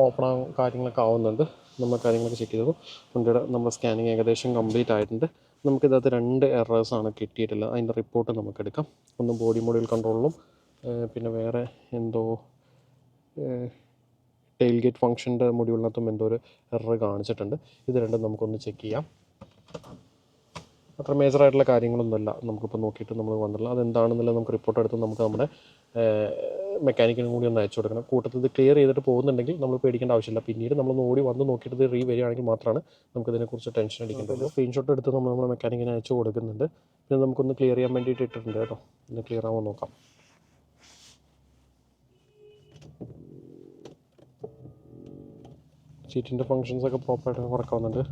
ഓപ്പൺ കാര്യങ്ങളൊക്കെ ആവുന്നുണ്ട്. നമ്മൾ കാര്യങ്ങളൊക്കെ ചെക്ക് ചെയ്തു. വണ്ടിയുടെ നമ്മുടെ സ്കാനിങ് ഏകദേശം കംപ്ലീറ്റ് ആയിട്ടുണ്ട്. നമുക്കിതിനകത്ത് 2 എറേഴ്സാണ് കിട്ടിയിട്ടുള്ളത്. അതിൻ്റെ റിപ്പോർട്ട് നമുക്കെടുക്കാം. ഒന്ന് ബോഡി മോഡ്യൂൾ കൺട്രോളിലും പിന്നെ വേറെ എന്തോ ടെയിൽ ഗേറ്റ് ഫംഗ്ഷൻ്റെ മൊഡ്യൂളിനകത്തും എന്തോ ഒരു എറർ കാണിച്ചിട്ടുണ്ട്. ഇത് രണ്ടും നമുക്കൊന്ന് ചെക്ക് ചെയ്യാം. അത്ര മേജറായിട്ടുള്ള കാര്യങ്ങളൊന്നുമല്ല. നമുക്കിപ്പോൾ നോക്കിയിട്ട് നമ്മൾ വന്നില്ല. അതെന്താണെന്നുള്ളത് നമുക്ക് റിപ്പോർട്ട് എടുത്ത് നമുക്ക് നമ്മുടെ മെക്കാനിക്കിനും കൂടി ഒന്ന് അയച്ചു കൊടുക്കണം. കൂട്ടത്തിൽ ഇത് ക്ലിയർ ചെയ്തിട്ട് പോകുന്നുണ്ടെങ്കിൽ നമ്മൾ പേടിക്കേണ്ട ആവശ്യമില്ല. പിന്നീട് നമ്മൾ ഓടി വന്ന് നോക്കിയിട്ട് ഇത് വരികയാണെങ്കിൽ മാത്രമാണ് നമുക്കിതിനെക്കുറിച്ച് ടെൻഷൻ അടിക്കേണ്ടത്. സ്ക്രീൻഷോട്ട് എടുത്ത് നമ്മൾ മെക്കാനിക്കിന് അയച്ചു കൊടുക്കുന്നുണ്ട്. പിന്നെ നമുക്കൊന്ന് ക്ലിയർ ചെയ്യാൻ വേണ്ടിയിട്ട് ഇട്ടിട്ടുണ്ട് കേട്ടോ. ഒന്ന് ക്ലിയർ ആവാൻ നോക്കാം. സീറ്റിൻ്റെ ഫങ്ഷൻസൊക്കെ പ്രോപ്പറായിട്ട് വർക്ക് ആവുന്നുണ്ട്.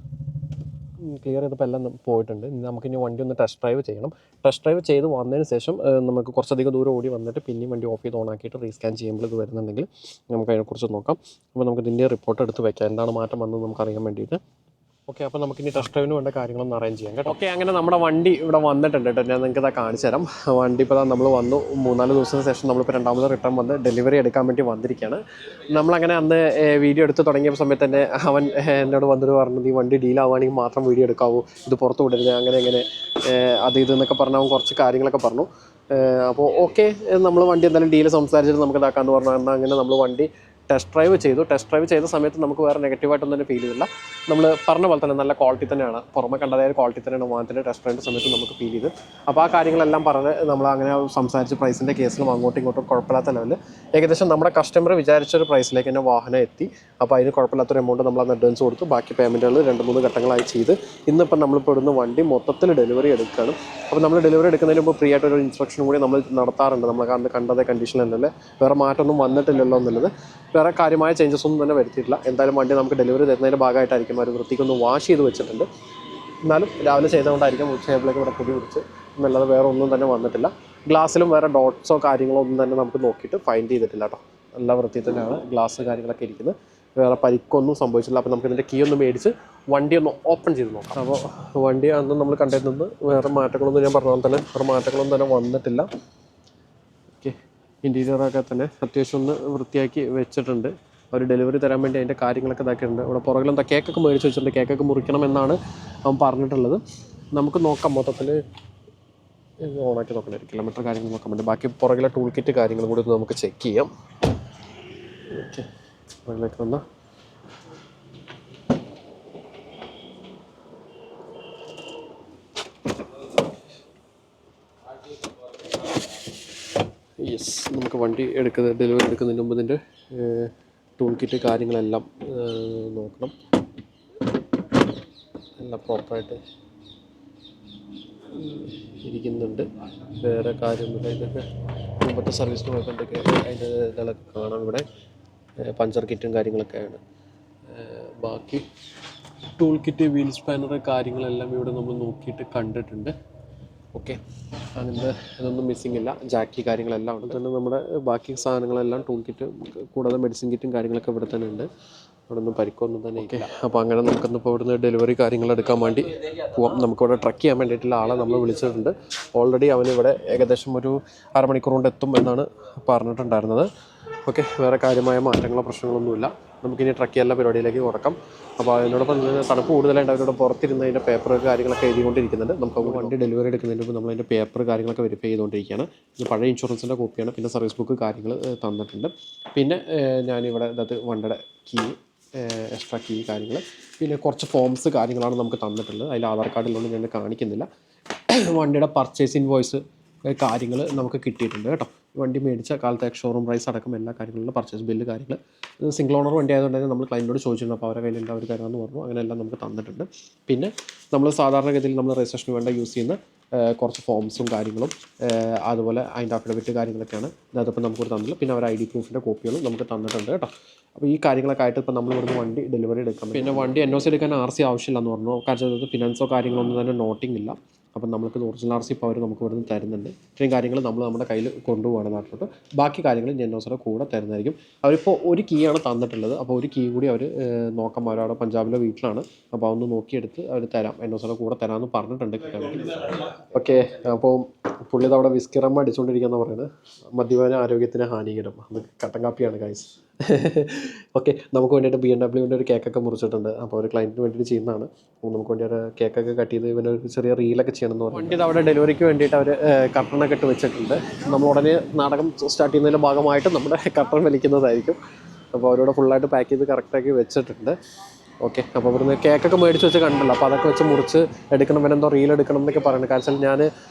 ക്ലിയർ ചെയ്തപ്പോൾ എല്ലാം പോയിട്ടുണ്ട്. നമുക്കിനി വണ്ടി ഒന്ന് ടെസ്റ്റ് ഡ്രൈവ് ചെയ്യണം. ടെസ്റ്റ് ഡ്രൈവ് ചെയ്ത് വന്നതിന് ശേഷം നമുക്ക് കുറച്ചധികം ദൂരം ഓടി വന്നിട്ട് പിന്നെയും വണ്ടി ഓഫ് ചെയ്ത് ഓണാക്കിയിട്ട് റീസ്കാൻ ചെയ്യുമ്പോൾ ഇത് വരുന്നുണ്ടെങ്കിൽ നമുക്ക് അതിനെക്കുറിച്ച് നോക്കാം. അപ്പോൾ നമുക്ക് ഇതിൻ്റെ റിപ്പോർട്ട് എടുത്ത് വയ്ക്കാം, എന്താണ് മാറ്റം വന്നത് നമുക്കറിയാൻ വേണ്ടിയിട്ട്. ഓക്കെ, അപ്പോൾ നമുക്കിനി ടെസ്റ്റ് ഡ്രൈവിന് വേണ്ട കാര്യങ്ങളൊന്ന് അറേഞ്ച് ചെയ്യാം കേട്ടോ. ഓക്കെ, അങ്ങനെ നമ്മുടെ വണ്ടി ഇവിടെ വന്നിട്ടുണ്ട് കേട്ടോ. ഞാൻ നിങ്ങൾക്ക് ഇതാ കാണിച്ചു തരാം. വണ്ടി ഇപ്പോൾ നമ്മൾ വന്നു. 3-4 ദിവസത്തിന് ശേഷം നമ്മളിപ്പോൾ രണ്ടാമത് റിട്ടേൺ വന്ന് ഡെലിവറി എടുക്കാൻ വേണ്ടി വന്നിരിക്കുകയാണ്. നമ്മളങ്ങനെ അന്ന് വീഡിയോ എടുത്ത് തുടങ്ങിയ സമയത്ത് തന്നെ അവൻ എന്നോട് വന്നിട്ട് പറഞ്ഞത്, ഈ വണ്ടി ഡീലാവുകയാണെങ്കിൽ മാത്രം വീഡിയോ എടുക്കാവൂ, ഇത് പുറത്ത് വിടരുത്, അങ്ങനെ അത് ഇതെന്നൊക്കെ പറഞ്ഞ് അവൻ കുറച്ച് കാര്യങ്ങളൊക്കെ പറഞ്ഞു. അപ്പോൾ ഓക്കെ, നമ്മൾ വണ്ടി എന്തായാലും ഡീല് സംസാരിച്ചിട്ട് നമുക്ക് ഇതാക്കാമെന്ന് പറഞ്ഞു. എന്നാൽ അങ്ങനെ നമ്മൾ വണ്ടി ടെസ്റ്റ് ഡ്രൈവ് ചെയ്തു. ടെസ്റ്റ് ഡ്രൈവ് ചെയ്ത സമയത്ത് നമുക്ക് വേറെ നെഗറ്റീവായിട്ടൊന്നും തന്നെ ഫീൽ ചെയ്തില്ല. നമ്മൾ പറഞ്ഞ പോലെ തന്നെ നല്ല ക്വാളിറ്റി തന്നെയാണ്, പുറമെ കണ്ടതായ ക്വാളിറ്റി തന്നെയാണ് വാഹനത്തിൻ്റെ ടെസ്റ്റ് ഡ്രൈവിൻ്റെ സമയത്ത് നമുക്ക് ഫീൽ ചെയ്ത്. അപ്പോൾ ആ കാര്യങ്ങളെല്ലാം പറഞ്ഞ് നമ്മൾ അങ്ങനെ സംസാരിച്ച് പ്രൈസിൻ്റെ കേസിലും അങ്ങോട്ടും ഇങ്ങോട്ടും കുഴപ്പമില്ലാത്ത ലെവലിൽ ഏകദേശം നമ്മുടെ കസ്റ്റമർ വിചാരിച്ചൊരു പ്രൈസിലേക്ക് തന്നെ വാഹനം എത്തി. അപ്പോൾ അതിന് കുഴപ്പമില്ലാത്തൊരു എമൗണ്ട് നമ്മൾ അന്ന് അഡ്വാൻസ് കൊടുത്തു. ബാക്കി പേയ്മെൻറ്റുകൾ 2-3 ഘട്ടങ്ങളായി ചെയ്ത് ഇന്നിപ്പം നമ്മളിപ്പോൾ ഇവിടുന്ന് വണ്ടി മൊത്തത്തിൽ ഡെലിവറി എടുക്കുകയാണ്. അപ്പോൾ നമ്മൾ ഡെലിവറി എടുക്കുന്നതിന് മുമ്പ് ഫ്രീ ആയിട്ടൊരു ഇൻസ്പെക്ഷൻ കൂടി നമ്മൾ നടത്താറുണ്ട്. നമ്മൾ അന്ന് കണ്ടതേ കണ്ടീഷനിലല്ലേ, വേറെ മാറ്റമൊന്നും വന്നിട്ടില്ലല്ലോ എന്നുള്ളത്. വേറെ കാര്യമായ ചേഞ്ചസ് ഒന്നും തന്നെ വരുത്തിയിട്ടില്ല. എന്തായാലും വണ്ടി നമുക്ക് ഡെലിവറി തരുന്നതിൻ്റെ ഭാഗമായിട്ടായിരിക്കും അവർ വൃത്തിക്കൊന്ന് വാഷ് ചെയ്ത് വെച്ചിട്ടുണ്ട്. എന്നാലും രാവിലെ ചെയ്തുകൊണ്ടായിരിക്കും ഉച്ചയായപ്പോഴേക്ക് ഇവിടെ പൊടി പിടിച്ച് എന്നല്ലാതെ വേറെ ഒന്നും തന്നെ വന്നിട്ടില്ല. ഗ്ലാസ്സിലും വേറെ ഡോട്ട്സോ കാര്യങ്ങളോ ഒന്നും തന്നെ നമുക്ക് നോക്കിയിട്ട് ഫൈൻഡ് ചെയ്തിട്ടില്ല കേട്ടോ. നല്ല വൃത്തി തന്നെയാണ് ഗ്ലാസ് കാര്യങ്ങളൊക്കെ ഇരിക്കുന്നത്. വേറെ പരിക്കൊന്നും സംഭവിച്ചില്ല. അപ്പോൾ നമുക്ക് ഇതിൻ്റെ കീ ഒന്ന് മേടിച്ച് വണ്ടി ഒന്ന് ഓപ്പൺ ചെയ്ത് നോക്കാം. അപ്പോൾ വണ്ടി അന്ന് നമ്മൾ കണ്ടിരുന്നത് വേറെ മാറ്റങ്ങളൊന്നും, ഞാൻ പറഞ്ഞ പോലെ തന്നെ വേറെ മാറ്റങ്ങളൊന്നും തന്നെ വന്നിട്ടില്ല. ഓക്കെ, ഇൻറ്റീരിയറൊക്കെ തന്നെ അത്യാവശ്യം ഒന്ന് വൃത്തിയാക്കി വെച്ചിട്ടുണ്ട്. അവർ ഡെലിവറി തരാൻ വേണ്ടി അതിൻ്റെ കാര്യങ്ങളൊക്കെ ഇതാക്കിയിട്ടുണ്ട്. ഇവിടെ പുറകിലെന്താ കേക്കൊക്കെ മേടിച്ച് വെച്ചിട്ടുണ്ട്. കേക്കൊക്കെ മുറിക്കണം എന്നാണ് അവൻ പറഞ്ഞിട്ടുള്ളത്. നമുക്ക് നോക്കാം, മൊത്തത്തിൽ ഓണാക്കി നോക്കണേ, കിലോമീറ്റർ കാര്യങ്ങൾ നോക്കാൻ വേണ്ടി. ബാക്കി പുറകിലെ ടൂൾ കിറ്റ് കാര്യങ്ങളും കൂടി നമുക്ക് ചെക്ക് ചെയ്യാം. ഓക്കെ, പുറകിലേക്ക് വന്നാൽ യെസ്, നമുക്ക് വണ്ടി ഡെലിവറി എടുക്കുന്നതിന് മുമ്പ് ഇതിൻ്റെ ടൂൾ കിറ്റ് കാര്യങ്ങളെല്ലാം നോക്കണം. എല്ലാം പ്രോപ്പറായിട്ട് ഇരിക്കുന്നുണ്ട്. വേറെ കാര്യമൊന്നുമില്ല. ഇതൊക്കെ മുമ്പത്തെ സർവീസിന് പോയപ്പോൾ എന്തൊക്കെ അതിൻ്റെ ഇതൊക്കെ കാണാം. ഇവിടെ പഞ്ചർ കിറ്റും കാര്യങ്ങളൊക്കെയാണ്. ബാക്കി ടൂൾ കിറ്റ്, വീൽ സ്പാനർ കാര്യങ്ങളെല്ലാം ഇവിടെ നമ്മൾ നോക്കിയിട്ട് കണ്ടിട്ടുണ്ട്. ഓക്കെ, അങ്ങനത്തെ ഇതൊന്നും മിസ്സിങ് ഇല്ല. ജാക്കി കാര്യങ്ങളെല്ലാം ഉണ്ട്. തന്നെ നമ്മുടെ ബാക്കി സാധനങ്ങളെല്ലാം ടൂൾ കിറ്റ് കൂടാതെ മെഡിസിൻ കിറ്റും കാര്യങ്ങളൊക്കെ ഇവിടെ തന്നെ ഉണ്ട്. അവിടെ ഒന്നും പരിക്കൊന്നും തന്നെ ഇല്ല. അപ്പോൾ അങ്ങനെ നമുക്കിന്നിപ്പോൾ ഇവിടുന്ന് ഡെലിവറി കാര്യങ്ങൾ എടുക്കാൻ വേണ്ടി പോവാം. നമുക്കിവിടെ ട്രക്ക് ചെയ്യാൻ വേണ്ടിയിട്ടുള്ള ആളെ നമ്മൾ വിളിച്ചിട്ടുണ്ട്. ഓൾറെഡി അവനിവിടെ ഏകദേശം ഒരു 1/2 മണിക്കൂർ കൊണ്ട് എത്തും എന്നാണ് പറഞ്ഞിട്ടുണ്ടായിരുന്നത്. ഓക്കെ, വേറെ കാര്യമായ മാറ്റങ്ങളോ പ്രശ്നങ്ങളൊന്നുമില്ല. നമുക്കിനി ട്രക്ക് ചെയ്യാനുള്ള പരിപാടിയിലേക്ക് കൊടുക്കാം. അപ്പോൾ അതിനോടൊപ്പം തണുപ്പ് കൂടുതലായിട്ട് അവരോട് പുറത്തിരുന്ന് അതിൻ്റെ പേപ്പർ കാര്യങ്ങളൊക്കെ എഴുതിക്കൊണ്ടിരിക്കുന്നുണ്ട്. നമുക്ക് വണ്ടി ഡെലിവറി എടുക്കുന്നതിന് മുമ്പ് നമ്മളതിൻ്റെ പേപ്പർ കാര്യങ്ങളൊക്കെ വെരിഫൈ ചെയ്തുകൊണ്ടിരിക്കുകയാണ്. ഇത് പഴയ ഇൻഷുറൻസിൻ്റെ കോപ്പിയാണ്. പിന്നെ സർവീസ് ബുക്ക് കാര്യങ്ങൾ തന്നിട്ടുണ്ട്. പിന്നെ ഞാനിവിടെ ഇതിനകത്ത് വണ്ടിയുടെ കീ, എക്സ്ട്രാ കീ കാര്യങ്ങൾ, പിന്നെ കുറച്ച് ഫോംസ് കാര്യങ്ങളാണ് നമുക്ക് തന്നിട്ടുള്ളത്. അതിൽ ആധാർ കാർഡിലൊന്നും ഞാൻ കാണിക്കുന്നില്ല. വണ്ടിയുടെ പർച്ചേസ് ഇൻവോയ്സ് കാര്യങ്ങൾ നമുക്ക് കിട്ടിയിട്ടുണ്ട് കേട്ടോ. വണ്ടി മേടിച്ച കാലത്തെ ഷോറൂം പ്രൈസ് അടക്കം എല്ലാ കാര്യങ്ങളിലും പർച്ചേസ് ബില്ല് കാര്യങ്ങൾ. സിംഗിൾ ഓണർ വണ്ടി ആയതുകൊണ്ട് തന്നെ നമ്മൾ ക്ലൈൻറ്റിനോട് ചോദിച്ചിട്ടുണ്ട്. അപ്പോൾ അവരുടെ കയ്യിലുണ്ട്, അവർ തരാമെന്ന് പറഞ്ഞു. അങ്ങനെ എല്ലാം നമുക്ക് തന്നിട്ടുണ്ട്. പിന്നെ നമ്മൾ സാധാരണഗതിയിൽ നമ്മൾ രജിസ്ട്രേഷന് വേണ്ട യൂസ് ചെയ്യുന്ന കുറച്ച് ഫോംസും കാര്യങ്ങളും അതുപോലെ അതിൻ്റെ അഫിഡവിറ്റ് കാര്യങ്ങളൊക്കെയാണ്. അതിപ്പോൾ നമുക്ക് തന്നില്ല. പിന്നെ അവർ ID പ്രൂഫിൻ്റെ കോപ്പികളും നമുക്ക് തന്നിട്ടുണ്ട് കേട്ടോ. അപ്പോൾ ഈ കാര്യങ്ങളൊക്കെ ആയിട്ട് ഇപ്പോൾ നമ്മൾ ഇവിടുന്ന് വണ്ടി ഡെലിവറി എടുക്കാം. പിന്നെ വണ്ടി NOC എടുക്കാൻ RC ആവശ്യമില്ലെന്ന് പറഞ്ഞു. കാരണം ഫിനാൻസോ കാര്യങ്ങളൊന്നും തന്നെ നോട്ടിംഗ് ഇല്ല. അപ്പം നമുക്ക് ഒറിജിനൽ RC ഇപ്പോൾ അവർ നമുക്ക് ഇവിടുന്ന് തരുന്നുണ്ട്. ഇത്രയും കാര്യങ്ങൾ നമ്മൾ നമ്മുടെ കയ്യിൽ കൊണ്ടുപോകണം നാട്ടിലോട്ട്. ബാക്കി കാര്യങ്ങൾ NOCയുടെ കൂടെ തരുന്നതായിരിക്കും. അവരിപ്പോൾ ഒരു കീ ആണ് തന്നിട്ടുള്ളത്. അപ്പോൾ ഒരു കീ കൂടി അവർ നോക്കാം. അവരവിടെ പഞ്ചാബിലെ വീട്ടിലാണ്. അപ്പോൾ അതൊന്ന് നോക്കിയെടുത്ത് അവർ തരാം, NOCയുടെ കൂടെ തരാമെന്ന് പറഞ്ഞിട്ടുണ്ട്. ഓക്കെ, അപ്പോൾ പുള്ളി അവിടെ വിസ്കി റം അടിച്ചുകൊണ്ടിരിക്കുകയെന്ന് പറയുന്നത് മദ്യപാന ആരോഗ്യത്തിന് ഹാനികരം. അത് കട്ടൻ കാപ്പിയാണ് ഗൈസ്. ഓക്കെ, നമുക്ക് വേണ്ടിയിട്ട് BMW ഒരു കേക്കൊക്കെ മുറിച്ചിട്ടുണ്ട്. അപ്പോൾ ഒരു ക്ലയൻറ്റിന് വേണ്ടിയിട്ട് ചെയ്യുന്നതാണ്. നമുക്ക് വേണ്ടി ഒരു കേക്കൊക്കെ കട്ട് ചെയ്ത് ഇവനൊരു ചെറിയ റീലൊക്കെ ചെയ്യണമെന്ന് പറഞ്ഞു. വണ്ടി അവിടെ ഡെലിവറിക്ക് വേണ്ടിയിട്ട് അവർ കർട്ടനൊക്കെ ഇട്ട് വെച്ചിട്ടുണ്ട്. നമ്മൾ ഉടനെ നാടകം സ്റ്റാർട്ട് ചെയ്യുന്നതിൻ്റെ ഭാഗമായിട്ട് നമ്മുടെ കർട്ടൻ വലിക്കുന്നതായിരിക്കും. അപ്പോൾ അവരോട് ഫുള്ളായിട്ട് പാക്ക് ചെയ്ത് കറക്റ്റാക്കി വെച്ചിട്ടുണ്ട്. ഓക്കെ, അപ്പോൾ ഇവിടുന്ന് കേക്കൊക്കെ മേടിച്ച് വെച്ച് കണ്ടല്ലോ. അപ്പോൾ അതൊക്കെ വെച്ച് മുറിച്ച് എടുക്കണം, പിന്നെ എന്തോ റീൽ എടുക്കണം എന്നൊക്കെ പറയുന്നത്. കാരണം ഞാൻ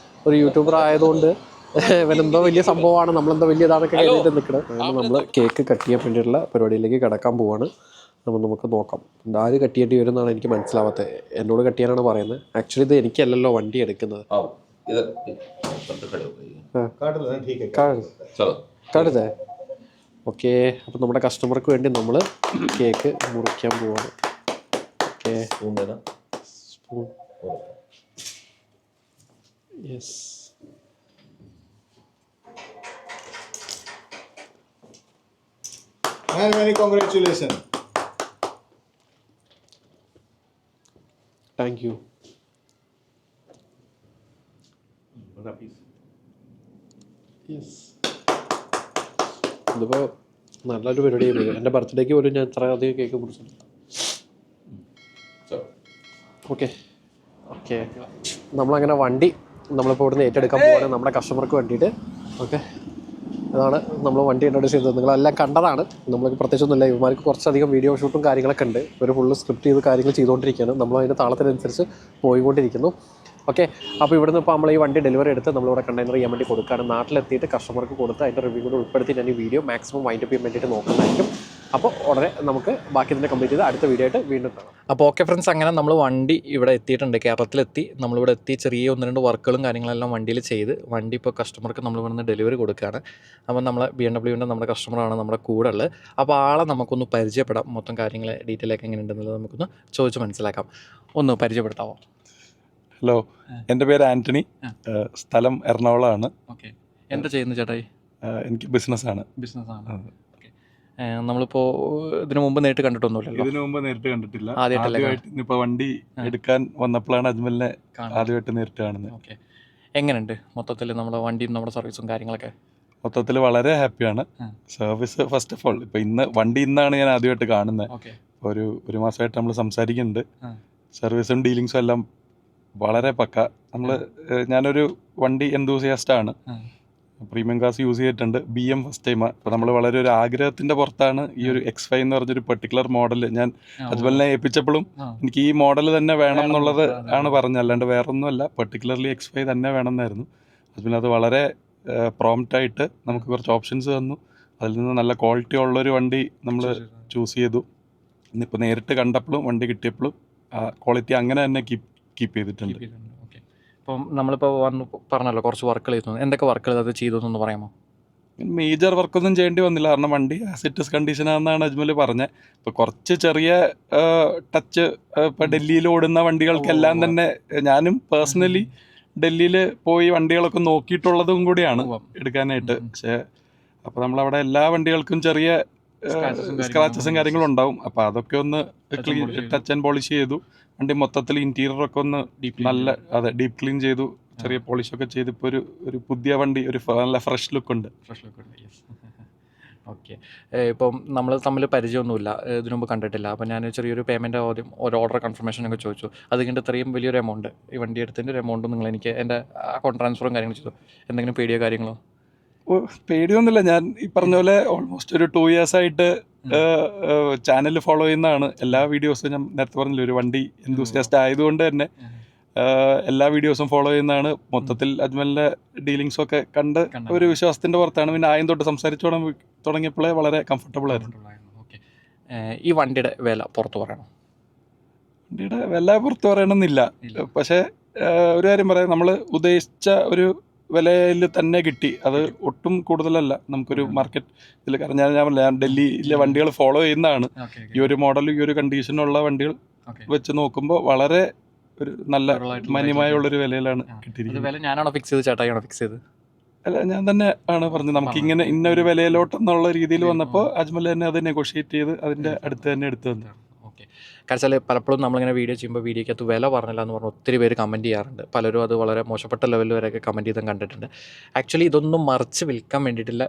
ഒരു യൂട്യൂബർ ആയതുകൊണ്ട് ഇവനെന്തോ വലിയ സംഭവമാണ്, നമ്മളെന്തോ വലിയ ഇതാണൊക്കെ കഴിഞ്ഞിട്ട് നിൽക്കണം. നമ്മൾ കേക്ക് കട്ട് ചെയ്യാൻ വേണ്ടിയിട്ടുള്ള പരിപാടിയിലേക്ക് കിടക്കാൻ പോവാണ്. അപ്പോൾ നമുക്ക് നോക്കാം ആര് കട്ട് ചെയ്യേണ്ടി വരും എന്നാണ് എനിക്ക് മനസ്സിലാവാത്തത്. എന്നോട് കട്ട് ചെയ്യാനാണ് പറയുന്നത്. ആക്ച്വലി ഇത് എനിക്കല്ലല്ലോ വണ്ടി എടുക്കുന്നത്. കാട്ടേ ഓക്കെ. അപ്പോൾ നമ്മുടെ കസ്റ്റമർക്ക് വേണ്ടി നമ്മൾ കേക്ക് മുറിക്കാൻ പോവാണ്. Okay, spoon. Yes. Many congratulations. Thank you. Yes. ഇതിപ്പോൾ നല്ലൊരു പരിപാടിയായി. എൻ്റെ ബർത്ത്ഡേക്ക് പോലും ഞാൻ ഇത്ര അധികം കേക്ക് മുറിച്ചിട്ടില്ല. ഓക്കെ ഓക്കെ, നമ്മളങ്ങനെ വണ്ടി നമ്മളിപ്പോൾ ഇവിടുന്ന് ഏറ്റെടുക്കാൻ പോവുകയാണ് നമ്മുടെ കസ്റ്റമർക്ക് വേണ്ടിയിട്ട്. ഓക്കെ, അതാണ് നമ്മൾ വണ്ടി ഇൻട്രൊഡ്യൂസ് ചെയ്തത്. നിങ്ങളെല്ലാം കണ്ടതാണ്. നമ്മൾക്ക് പ്രത്യേകിച്ചൊന്നുമില്ല. ഇവന്മാർക്ക് കുറച്ചധികം വീഡിയോ ഷൂട്ടും കാര്യങ്ങളൊക്കെ ഉണ്ട്. ഒരു ഫുള്ള് സ്ക്രിപ്റ്റ് ചെയ്ത് കാര്യങ്ങൾ ചെയ്തുകൊണ്ടിരിക്കുകയാണ്. നമ്മൾ അതിൻ്റെ താളത്തിനനുസരിച്ച് പോയിക്കൊണ്ടിരിക്കുന്നു. ഓക്കെ, അപ്പോൾ ഇവിടുന്ന് ഇപ്പോൾ നമ്മൾ ഈ വണ്ടി ഡെലിവറി എടുത്ത് നമ്മളിവിടെ കണ്ടെയ്നർ ചെയ്യാൻ വേണ്ടി കൊടുക്കുകയാണ്. നാട്ടിലെത്തിയിട്ട് കസ്റ്റമർക്ക് കൊടുത്ത് അതിൻ്റെ റിവ്യൂ കൂടെ ഉൾപ്പെടുത്തി ഞാൻ ഈ വീഡിയോ മാക്സിമം വൈൻഡപ്പ് ചെയ്യാൻ വേണ്ടിയിട്ട് നോക്കുന്നതായിരിക്കും. അപ്പോൾ ഉടനെ നമുക്ക് ബാക്കി ഇതിനെ കംപ്ലീറ്റ് ചെയ്ത് അടുത്ത വീഡിയോ ആയിട്ട് വീണ്ടും കാണാം. അപ്പോൾ ഓക്കെ ഫ്രണ്ട്സ്, അങ്ങനെ നമ്മൾ വണ്ടി ഇവിടെ എത്തിയിട്ടുണ്ട്. കേരളത്തിലെത്തി. നമ്മളിവിടെ എത്തി ചെറിയ 1-2 വർക്കുകളും കാര്യങ്ങളെല്ലാം വണ്ടിയിൽ ചെയ്ത് വണ്ടി ഇപ്പോൾ കസ്റ്റമർക്ക് നമ്മൾ ഇവിടുന്ന് ഡെലിവറി കൊടുക്കുകയാണ്. അപ്പോൾ നമ്മളെ BMW-ൻ്റെ നമ്മുടെ കസ്റ്റമറാണ് നമ്മുടെ കൂടെ ഉള്ളത്. അപ്പോൾ ആളെ നമുക്കൊന്ന് പരിചയപ്പെടാം. മൊത്തം കാര്യങ്ങൾ ഡീറ്റെയിൽ ഒക്കെ എങ്ങനെ ഉണ്ടെന്നുള്ളത് നമുക്കൊന്ന് ചോദിച്ച് മനസ്സിലാക്കാം. ഒന്ന് പരിചയപ്പെടുത്താമോ? ഹലോ, എൻ്റെ പേര് ആൻ്റണി. സ്ഥലം എറണാകുളമാണ്. ഓക്കെ, എന്താ ചെയ്യുന്നത് ചേട്ടായി? എനിക്ക് ബിസിനസ്സാണ്. നമ്മളിപ്പോൾ ഇതിനു മുമ്പ് നേരിട്ട് കണ്ടിട്ടൊന്നുമില്ലല്ലോ? ഇതിനു മുമ്പ് നേരിട്ട് കണ്ടിട്ടില്ല. ആദ്യമായിട്ട് ഇപ്പോൾ വണ്ടി എടുക്കാൻ വന്നപ്പോഴാണ് അജ്മലിനെ ആദ്യമായിട്ട് നേരിട്ട് കാണുന്നത്. ഓക്കെ, എങ്ങനെയുണ്ട് മൊത്തത്തിൽ നമ്മുടെ വണ്ടിയും നമ്മുടെ സർവീസും കാര്യങ്ങളൊക്കെ? മൊത്തത്തിൽ വളരെ ഹാപ്പിയാണ്. സർവീസ് ഫസ്റ്റ് ഓഫ് ഓൾ ഇപ്പോൾ വണ്ടി ഇന്നാണ് ഞാൻ ആദ്യമായിട്ട് കാണുന്നത്. ഒരു മാസമായിട്ട് നമ്മൾ സംസാരിക്കുന്നുണ്ട്. സർവീസും ഡീലിങ്സും എല്ലാം വളരെ പക്ക. ഞാനൊരു വണ്ടി എന്തൂസിയാസ്റ്റാണ്. പ്രീമിയം ക്ലാസ് യൂസ് ചെയ്തിട്ടുണ്ട്. BM ഫസ്റ്റ് ടൈമാണ്. അപ്പോൾ നമ്മൾ വളരെ ഒരു ആഗ്രഹത്തിൻ്റെ പുറത്താണ് ഈ ഒരു X5 എന്ന് പറഞ്ഞൊരു പെർട്ടിക്കുലർ മോഡൽ ഞാൻ അതുപോലെ ഏൽപ്പിച്ചപ്പോഴും എനിക്ക് ഈ മോഡൽ തന്നെ വേണം എന്നുള്ളത് ആണ് പറഞ്ഞത്. അല്ലാണ്ട് വേറെ ഒന്നുമല്ല, പെർട്ടിക്കുലർലി X5 തന്നെ വേണമെന്നായിരുന്നു. അതുപോലെ അത് വളരെ പ്രോംപ്റ്റായിട്ട് നമുക്ക് കുറച്ച് ഓപ്ഷൻസ് തന്നു. അതിൽ നിന്ന് നല്ല ക്വാളിറ്റി ഉള്ളൊരു വണ്ടി നമ്മൾ ചൂസ് ചെയ്തു. ഇന്നിപ്പോൾ നേരിട്ട് കണ്ടപ്പോഴും വണ്ടി കിട്ടിയപ്പോഴും ക്വാളിറ്റി അങ്ങനെ തന്നെ കീപ്പ് ചെയ്തിട്ടുണ്ട്. ഓക്കെ, ഇപ്പം നമ്മളിപ്പോൾ പറഞ്ഞല്ലോ കുറച്ച് വർക്കുകൾ ചെയ്തു. എന്തൊക്കെ വർക്കുകൾ അത് ചെയ്തു എന്ന് പറയാമോ? മേജർ വർക്കൊന്നും ചെയ്യേണ്ടി വന്നില്ല. കാരണം വണ്ടി ആസ് ഇറ്റ് ഇസ് കണ്ടീഷനാണെന്നാണ് അജ്മൽ പറഞ്ഞത്. ഇപ്പോൾ കുറച്ച് ചെറിയ ടച്ച് ഇപ്പോൾ ഡൽഹിയിൽ ഓടുന്ന വണ്ടികൾക്കെല്ലാം തന്നെ ഞാനും പേഴ്സണലി ഡൽഹിയിൽ പോയി വണ്ടികളൊക്കെ നോക്കിയിട്ടുള്ളതും കൂടിയാണ് എടുക്കാനായിട്ട്. പക്ഷേ അപ്പോൾ നമ്മളവിടെ എല്ലാ വണ്ടികൾക്കും ചെറിയ സ്ക്രാച്ചസും കാര്യങ്ങളും ഉണ്ടാവും. അപ്പോൾ അതൊക്കെ ഒന്ന് ടച്ച് ആൻഡ് പോളിഷ് ചെയ്തു. വണ്ടി മൊത്തത്തിൽ ഇൻറ്റീരിയറൊക്കെ ഒന്ന് ഡീപ്പ് ക്ലീൻ ചെയ്തു. ചെറിയ പോളിഷൊക്കെ ചെയ്ത് ഇപ്പോൾ ഒരു പുതിയ വണ്ടി, ഒരു നല്ല ഫ്രഷ് ലുക്ക് ഉണ്ട്. ഓക്കെ, ഇപ്പം നമ്മൾ തമ്മിൽ പരിചയമൊന്നുമില്ല, ഇതിനു മുമ്പ് കണ്ടിട്ടില്ല. അപ്പോൾ ഞാൻ ചെറിയൊരു പേയ്മെൻറ്റ് ആദ്യം ഒരു ഓർഡർ കൺഫർമേഷനൊക്കെ ചോദിച്ചു. അത് കഴിഞ്ഞിട്ട് ഇത്രയും വലിയൊരു എമൗണ്ട്, ഈ വണ്ടി എടുത്തതിൻ്റെ ഒരു എമൗണ്ട് നിങ്ങൾ എനിക്ക് എൻ്റെ അക്കൗണ്ട് ട്രാൻസ്ഫറും കാര്യങ്ങളും ചെയ്തു. എന്തെങ്കിലും പേടിയോ കാര്യങ്ങളോ? പേടിയൊന്നുമില്ല. ഞാൻ ഈ പറഞ്ഞ പോലെ ഓൾമോസ്റ്റ് ഒരു 2 years ആയിട്ട് ചാനൽ ഫോളോ ചെയ്യുന്നതാണ്. എല്ലാ വീഡിയോസും ഞാൻ നേരത്തെ പറഞ്ഞില്ല, ഒരു വണ്ടി എന്തൂസിയാസ്റ്റ് ആയതുകൊണ്ട് തന്നെ എല്ലാ വീഡിയോസും ഫോളോ ചെയ്യുന്നതാണ്. മൊത്തത്തിൽ അജ്മലിൻ്റെ ഡീലിങ്സൊക്കെ കണ്ട് ഒരു വിശ്വാസത്തിൻ്റെ പുറത്താണ്. പിന്നെ ആദ്യം തൊട്ട് സംസാരിച്ചു തുടങ്ങിയപ്പോഴേ വളരെ കംഫർട്ടബിൾ ആയിരുന്നു. ഓക്കെ, ഈ വണ്ടിയുടെ വില പുറത്ത് പറയണം? വണ്ടിയുടെ വില പുറത്ത് പറയണമെന്നില്ല. പക്ഷേ ഒരു കാര്യം പറയാം, നമ്മൾ ഉദ്ദേശിച്ച ഒരു വിലയിൽ തന്നെ കിട്ടി. അത് ഒട്ടും കൂടുതലല്ല. നമുക്കൊരു മാർക്കറ്റ് ഇതിൽ, കാരണം ഞാൻ ഡൽഹിയിലെ വണ്ടികൾ ഫോളോ ചെയ്യുന്നതാണ്. ഈ ഒരു മോഡൽ, ഈ ഒരു കണ്ടീഷനുള്ള വണ്ടികൾ വെച്ച് നോക്കുമ്പോൾ വളരെ ഒരു നല്ല മാന്യമായുള്ളൊരു വിലയിലാണ് കിട്ടിയിരിക്കുന്നത്. ഞാനാണോ ഫിക്സ് ചെയ്ത് ചേട്ടായിയാണോ ഫിക്സ് ചെയ്ത്? അല്ല, ഞാൻ തന്നെ ആണ് പറഞ്ഞത്. നമുക്ക് ഇങ്ങനെ ഇന്നൊരു വിലയിലോട്ടെന്നുള്ള രീതിയിൽ വന്നപ്പോൾ അജ്മൽ തന്നെ അത് നെഗോഷിയേറ്റ് ചെയ്ത് അതിൻ്റെ അടുത്ത് തന്നെ എടുത്തു തന്നതാണ്. ഓക്കെ, കാരണം വെച്ചാൽ പലപ്പോഴും നമ്മളിങ്ങനെ വീഡിയോ ചെയ്യുമ്പോൾ വീഡിയോയ്ക്കകത്ത് വില പറഞ്ഞില്ല എന്ന് പറഞ്ഞ് ഒത്തിരി പേര് കമൻറ്റ് ചെയ്യാറുണ്ട്. പലരും അത് വളരെ മോശപ്പെട്ട ലെവലിൽ വരെയൊക്കെ കമൻറ്റ് ചെയ്തും കണ്ടിട്ടുണ്ട്. ആക്ച്വലി ഇതൊന്നും മറിച്ച് വിൽക്കാൻ വേണ്ടിയിട്ടുള്ള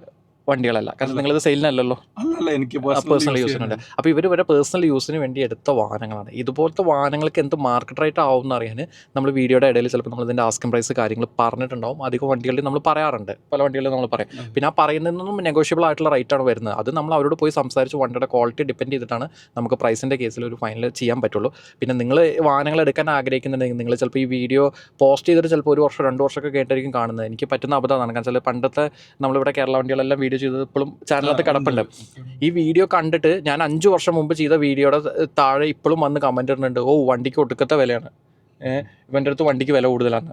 വണ്ടികളല്ല, കാരണം നിങ്ങളിത് സെയിലിനല്ലല്ലോ, അല്ലല്ല, എനിക്ക് പേഴ്സണൽ യൂസിനുണ്ട്. അപ്പോൾ ഇവർ ഇവരുടെ പേഴ്സണൽ യൂസിന് വേണ്ടി എടുത്ത വാഹനങ്ങളാണ്. ഇതുപോലത്തെ വാഹനങ്ങൾക്ക് എന്ത് മാർക്കറ്റ് റേറ്റ് ആവും എന്ന് അറിയാൻ നമ്മൾ വീഡിയോയുടെ ഇടയിൽ ചിലപ്പോൾ നമ്മൾ ഇതിൻ്റെ ആസ്കിംഗ് പ്രൈസ് കാര്യങ്ങൾ പറഞ്ഞിട്ടുണ്ടാവും. അധികം വണ്ടികളിൽ നമ്മൾ പറയാറുണ്ട്, പല വണ്ടികളിൽ നമ്മൾ പറയും. പിന്നെ ആ പറയുന്നതിനൊന്നും നെഗോഷ്യബിൾ ആയിട്ടുള്ള റേറ്റാണ് വരുന്നത്. അത് നമ്മൾ അവരോട് പോയി സംസാരിച്ച് വണ്ടിയുടെ ക്വാളിറ്റി ഡിപ്പെൻഡ് ചെയ്തിട്ടാണ് നമുക്ക് പ്രൈസിൻ്റെ കേസിൽ ഒരു ഫൈനൽ ചെയ്യാൻ പറ്റുള്ളൂ. പിന്നെ നിങ്ങൾ വാഹനങ്ങൾ എടുക്കാൻ ആഗ്രഹിക്കുന്നുണ്ടെങ്കിൽ നിങ്ങൾ ചിലപ്പോൾ ഈ വീഡിയോ പോസ്റ്റ് ചെയ്തിട്ട് ചിലപ്പോൾ 1 വർഷം 2 വർഷമൊക്കെ കേട്ടായിരിക്കും കാണുന്നത്. എനിക്ക് പറ്റുന്ന അബദ്ധമാണ്. കാരണം വെച്ചാൽ പണ്ടത്തെ നമ്മളിവിടെ കേരള വണ്ടികളെല്ലാം വീഡിയോ ചെയ്തത് ഇപ്പോഴും ചാനലിനകത്ത് കിടപ്പുണ്ട്. ഈ വീഡിയോ കണ്ടിട്ട് ഞാൻ 5 വർഷം മുമ്പ് ചെയ്ത വീഡിയോയുടെ താഴെ ഇപ്പോഴും വന്ന് കമൻറ്റ് ഇടുന്നുണ്ട്, ഓ വണ്ടിക്ക് ഒടുക്കത്തെ വിലയാണ്, ഇവൻ്റെ അടുത്ത് വണ്ടിക്ക് വില കൂടുതലാണ്.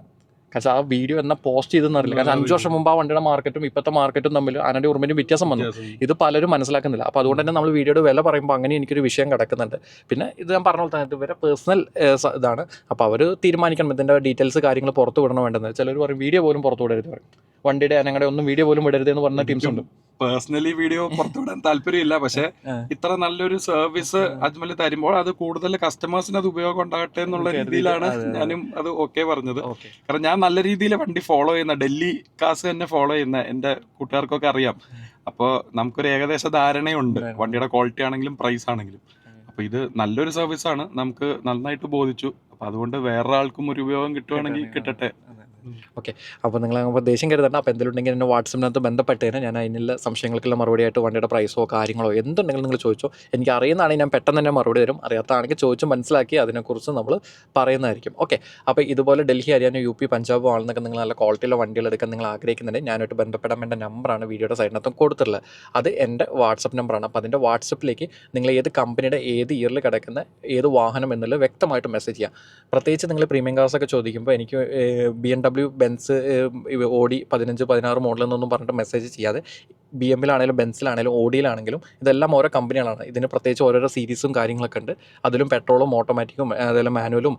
കാരണം ആ വീഡിയോ എന്നാൽ പോസ്റ്റ് ചെയ്തെന്ന് അറിയില്ല. കാരണം 5 വർഷം മുമ്പ് ആ വണ്ടിയുടെ മാർക്കറ്റും ഇപ്പോഴത്തെ മാർക്കറ്റും തമ്മിൽ അതിൻ്റെ ഉറുമ്പിൻ്റെ വ്യത്യാസം വന്നു. ഇത് പലരും മനസ്സിലാക്കുന്നില്ല. അപ്പോൾ അതുകൊണ്ട് തന്നെ നമ്മൾ വീഡിയോയുടെ വില പറയുമ്പോൾ അങ്ങനെ എനിക്കൊരു വിഷയം കിടക്കുന്നുണ്ട്. പിന്നെ ഇത് ഞാൻ പറഞ്ഞ പോലെ തന്നെ ഇവരെ പേഴ്സണൽ ഇതാണ്. അപ്പോൾ അവർ തീരുമാനിക്കണം ഇതിൻ്റെ ഡീറ്റെയിൽസ് കാര്യങ്ങൾ പുറത്ത് വിടണം വേണ്ടത്. ചിലർ പറയും വീഡിയോ പോലും പുറത്ത് വിടരുത് പറയും, വണ്ടിയുടെ ഞങ്ങളുടെ ഒന്നും വീഡിയോ പോലും വിടരുത് എന്ന് പറഞ്ഞ ടീംസ് ഉണ്ട്. പേഴ്സണലി വീഡിയോ പുറത്തുവിടാൻ താല്പര്യമില്ല, പക്ഷെ ഇത്ര നല്ലൊരു സർവീസ് അജ്മൽ തരുമ്പോൾ അത് കൂടുതൽ കസ്റ്റമേഴ്സിന് അത് ഉപയോഗം ഉണ്ടാകട്ടെ എന്നുള്ള രീതിയിലാണ് ഞാനും അത് ഓക്കെ പറഞ്ഞത്. കാരണം ഞാൻ നല്ല രീതിയിൽ വണ്ടി ഫോളോ ചെയ്യുന്ന, ഡൽഹി കാസ് തന്നെ ഫോളോ ചെയ്യുന്ന എൻ്റെ കൂട്ടുകാർക്കൊക്കെ അറിയാം. അപ്പോൾ നമുക്കൊരു ഏകദേശ ധാരണയുണ്ട് വണ്ടിയുടെ ക്വാളിറ്റി ആണെങ്കിലും പ്രൈസ് ആണെങ്കിലും. അപ്പോൾ ഇത് നല്ലൊരു സർവീസാണ്, നമുക്ക് നന്നായിട്ട് ബോധിച്ചു. അപ്പോൾ അതുകൊണ്ട് വേറൊരാൾക്കും ഒരു ഉപയോഗം കിട്ടുവാണെങ്കിൽ കിട്ടട്ടെ. ഓക്കെ, അപ്പോൾ നിങ്ങൾ ദേഷ്യം കരുതണ്ട. അപ്പോൾ എന്തെങ്കിലും ഉണ്ടെങ്കിൽ എന്നെ വാട്സപ്പിനകത്ത് ബന്ധപ്പെട്ടതിന് ഞാൻ അതിനുള്ള സംശയങ്ങൾക്കുള്ള മറുപടിയായിട്ട് വണ്ടിയുടെ പ്രൈസോ കാര്യങ്ങളോ എന്തുണ്ടെങ്കിലും നിങ്ങൾ ചോദിച്ചോ. എനിക്ക് അറിയുന്നതാണെങ്കിൽ ഞാൻ പെട്ടെന്ന് തന്നെ മറുപടി തരും, അറിയാത്തതാണെങ്കിൽ ചോദിച്ച് മനസ്സിലാക്കി അതിനെക്കുറിച്ച് നമ്മൾ പറയുന്നതായിരിക്കും. ഓക്കെ, അപ്പോൾ ഇതുപോലെ ഡൽഹി, ഹരിയാന, യു പി, പഞ്ചാബ് ആണെന്നൊക്കെ നിങ്ങൾ നല്ല ക്വാളിറ്റിയുള്ള വണ്ടികൾ എടുക്കാൻ നിങ്ങൾ ആഗ്രഹിക്കുന്നുണ്ടെങ്കിൽ ഞാനായിട്ട് ബന്ധപ്പെടാൻ വേണ്ട നമ്പറാണ് വീഡിയോയുടെ സൈഡിനകത്തും കൊടുത്തിട്ടുള്ളത്. അത് എൻ്റെ വാട്സപ്പ് നമ്പറാണ്. അപ്പോൾ അതിൻ്റെ വാട്സപ്പിലേക്ക് നിങ്ങൾ ഏത് കമ്പനിയുടെ ഏത് ഇയറിൽ കിടക്കുന്ന ഏത് വാഹനം എന്നുള്ളത് വ്യക്തമായിട്ട് മെസ്സേജ് ചെയ്യാം. പ്രത്യേകിച്ച് നിങ്ങൾ പ്രീമിയം കാർസൊക്കെ ചോദിക്കുമ്പോൾ എനിക്ക് BMW, ബെൻസ്, ഓഡി 15, 16 മോഡലെന്നൊന്നും പറഞ്ഞിട്ട് മെസ്സേജ് ചെയ്യാതെ BM-ലാണെങ്കിലും ബെൻസിലാണെങ്കിലും ഓഡിയിലാണെങ്കിലും ഇതെല്ലാം ഓരോ കമ്പനികളാണ്. ഇതിന് പ്രത്യേകിച്ച് ഓരോരോ സീരീസും കാര്യങ്ങളൊക്കെ ഉണ്ട്. അതിലും പെട്രോളും ഓട്ടോമാറ്റിക്കും അതുപോലെ മാനുവലും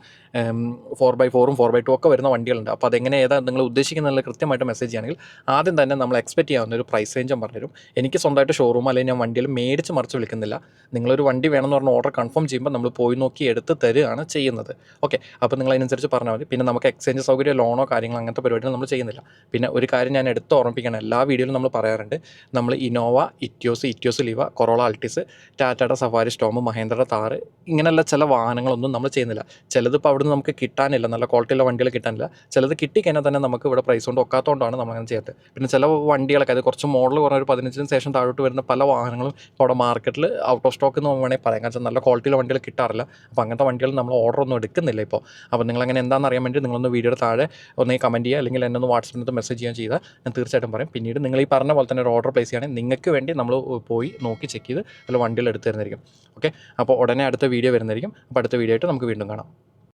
4x4 4x2 ഒക്കെ വരുന്ന വണ്ടികളുണ്ട്. അപ്പോൾ അതെങ്ങനെ ഏതാ നിങ്ങൾ ഉദ്ദേശിക്കുന്നത് കൃത്യമായിട്ട് മെസ്സേജ് ചെയ്യുകയാണെങ്കിൽ ആദ്യം തന്നെ നമ്മൾ എക്സ്പെക്റ്റ് ചെയ്യാവുന്ന ഒരു പ്രൈസ് റേഞ്ചും പറഞ്ഞുതരും. എനിക്ക് സ്വന്തമായിട്ട് ഷോറൂം അല്ലെങ്കിൽ ഞാൻ വണ്ടിയിൽ മേടിച്ച് മറിച്ച് വിളിക്കുന്നില്ല. നിങ്ങളൊരു വണ്ടി വേണമെന്ന് പറഞ്ഞ ഓർഡർ കൺഫേം ചെയ്യുമ്പോൾ നമ്മൾ പോയി നോക്കി എടുത്ത് തരികയാണ് ചെയ്യുന്നത്. ഓക്കെ, അപ്പോൾ നിങ്ങൾ അതിനനുസരിച്ച് പറഞ്ഞാൽ മതി. പിന്നെ നമുക്ക് എക്സ്ചേഞ്ച് സൗകര്യം, ലോണോ കാര്യങ്ങളോ അങ്ങനത്തെ പരിപാടികൾ നമ്മൾ ചെയ്യുന്നില്ല. പിന്നെ ഒരു കാര്യം ഞാൻ എടുത്ത് ഓർമ്മിപ്പിക്കണം, എല്ലാ വീഡിയോയിലും നമ്മൾ പറയാറുണ്ട്, നമ്മൾ ഇനോവ, ഇറ്റിയോസ് ലീവ, കൊറോള അൾട്ടിസ്, ടാറ്റയുടെ സഫാരി സ്റ്റോം, മഹേന്ദ്രയുടെ താർ, ഇങ്ങനെയുള്ള ചില വാഹനങ്ങളൊന്നും നമ്മൾ ചെയ്യുന്നില്ല. ചിലതിപ്പോൾ അവിടുന്ന് നമുക്ക് കിട്ടാനില്ല, നല്ല ക്വാളിറ്റിയുള്ള വണ്ടികൾ കിട്ടാനില്ല. ചിലത് കിട്ടിക്കഴിഞ്ഞാൽ തന്നെ നമുക്ക് ഇവിടെ പ്രൈസ് കൊണ്ട് ഒക്കാത്തതുകൊണ്ടാണ് നമ്മളങ്ങനെ ചെയ്യാത്തത്. പിന്നെ ചില വണ്ടികളൊക്കെ അത് കുറച്ച് മോഡൽ കുറഞ്ഞ ഒരു 15-ന് ശേഷം താഴോട്ട് വരുന്ന പല വാഹനങ്ങളും ഇപ്പോൾ അവിടെ മാർക്കറ്റിൽ ഔട്ട് ഓഫ് സ്റ്റോക്ക് എന്ന് വേണമെങ്കിൽ പറയാം. കാരണം നല്ല ക്വാളിറ്റിയുള്ള വണ്ടികൾ കിട്ടാറില്ല. അപ്പോൾ അങ്ങനത്തെ വണ്ടികൾ നമ്മൾ ഓർഡർ ഒന്നും എടുക്കുന്നില്ല ഇപ്പോൾ. അപ്പോൾ നിങ്ങളങ്ങനെ എന്താണെന്ന് അറിയാൻ വേണ്ടി നിങ്ങളൊന്ന് വീഡിയോയുടെ താഴെ ഒന്ന് കമൻറ്റ് ചെയ്യുക, അല്ലെങ്കിൽ എന്നെ ഒന്ന് വാട്സപ്പിനകത്ത് മെസ്സേജ് ചെയ്യാൻ ചെയ്താൽ ഞാൻ തീർച്ചയായിട്ടും പറയും. പിന്നീട് നിങ്ങൾ ഈ പറഞ്ഞ പോലെ തന്നെ ഒരു ഓർഡർ പ്ലേസ് ചെയ്യുകയാണെങ്കിൽ നിങ്ങൾക്ക് വേണ്ടി നമ്മൾ പോയി നോക്കി ചെക്ക് ചെയ്ത് അതിൽ വണ്ടികൾ എടുത്ത് തരുന്നതായിരിക്കും. ഓക്കെ, അപ്പോൾ ഉടനെ അടുത്ത വീഡിയോ വരുന്നതായിരിക്കും. അപ്പോൾ അടുത്ത വീഡിയോ ആയിട്ട് നമുക്ക് വീണ്ടും കാണാം.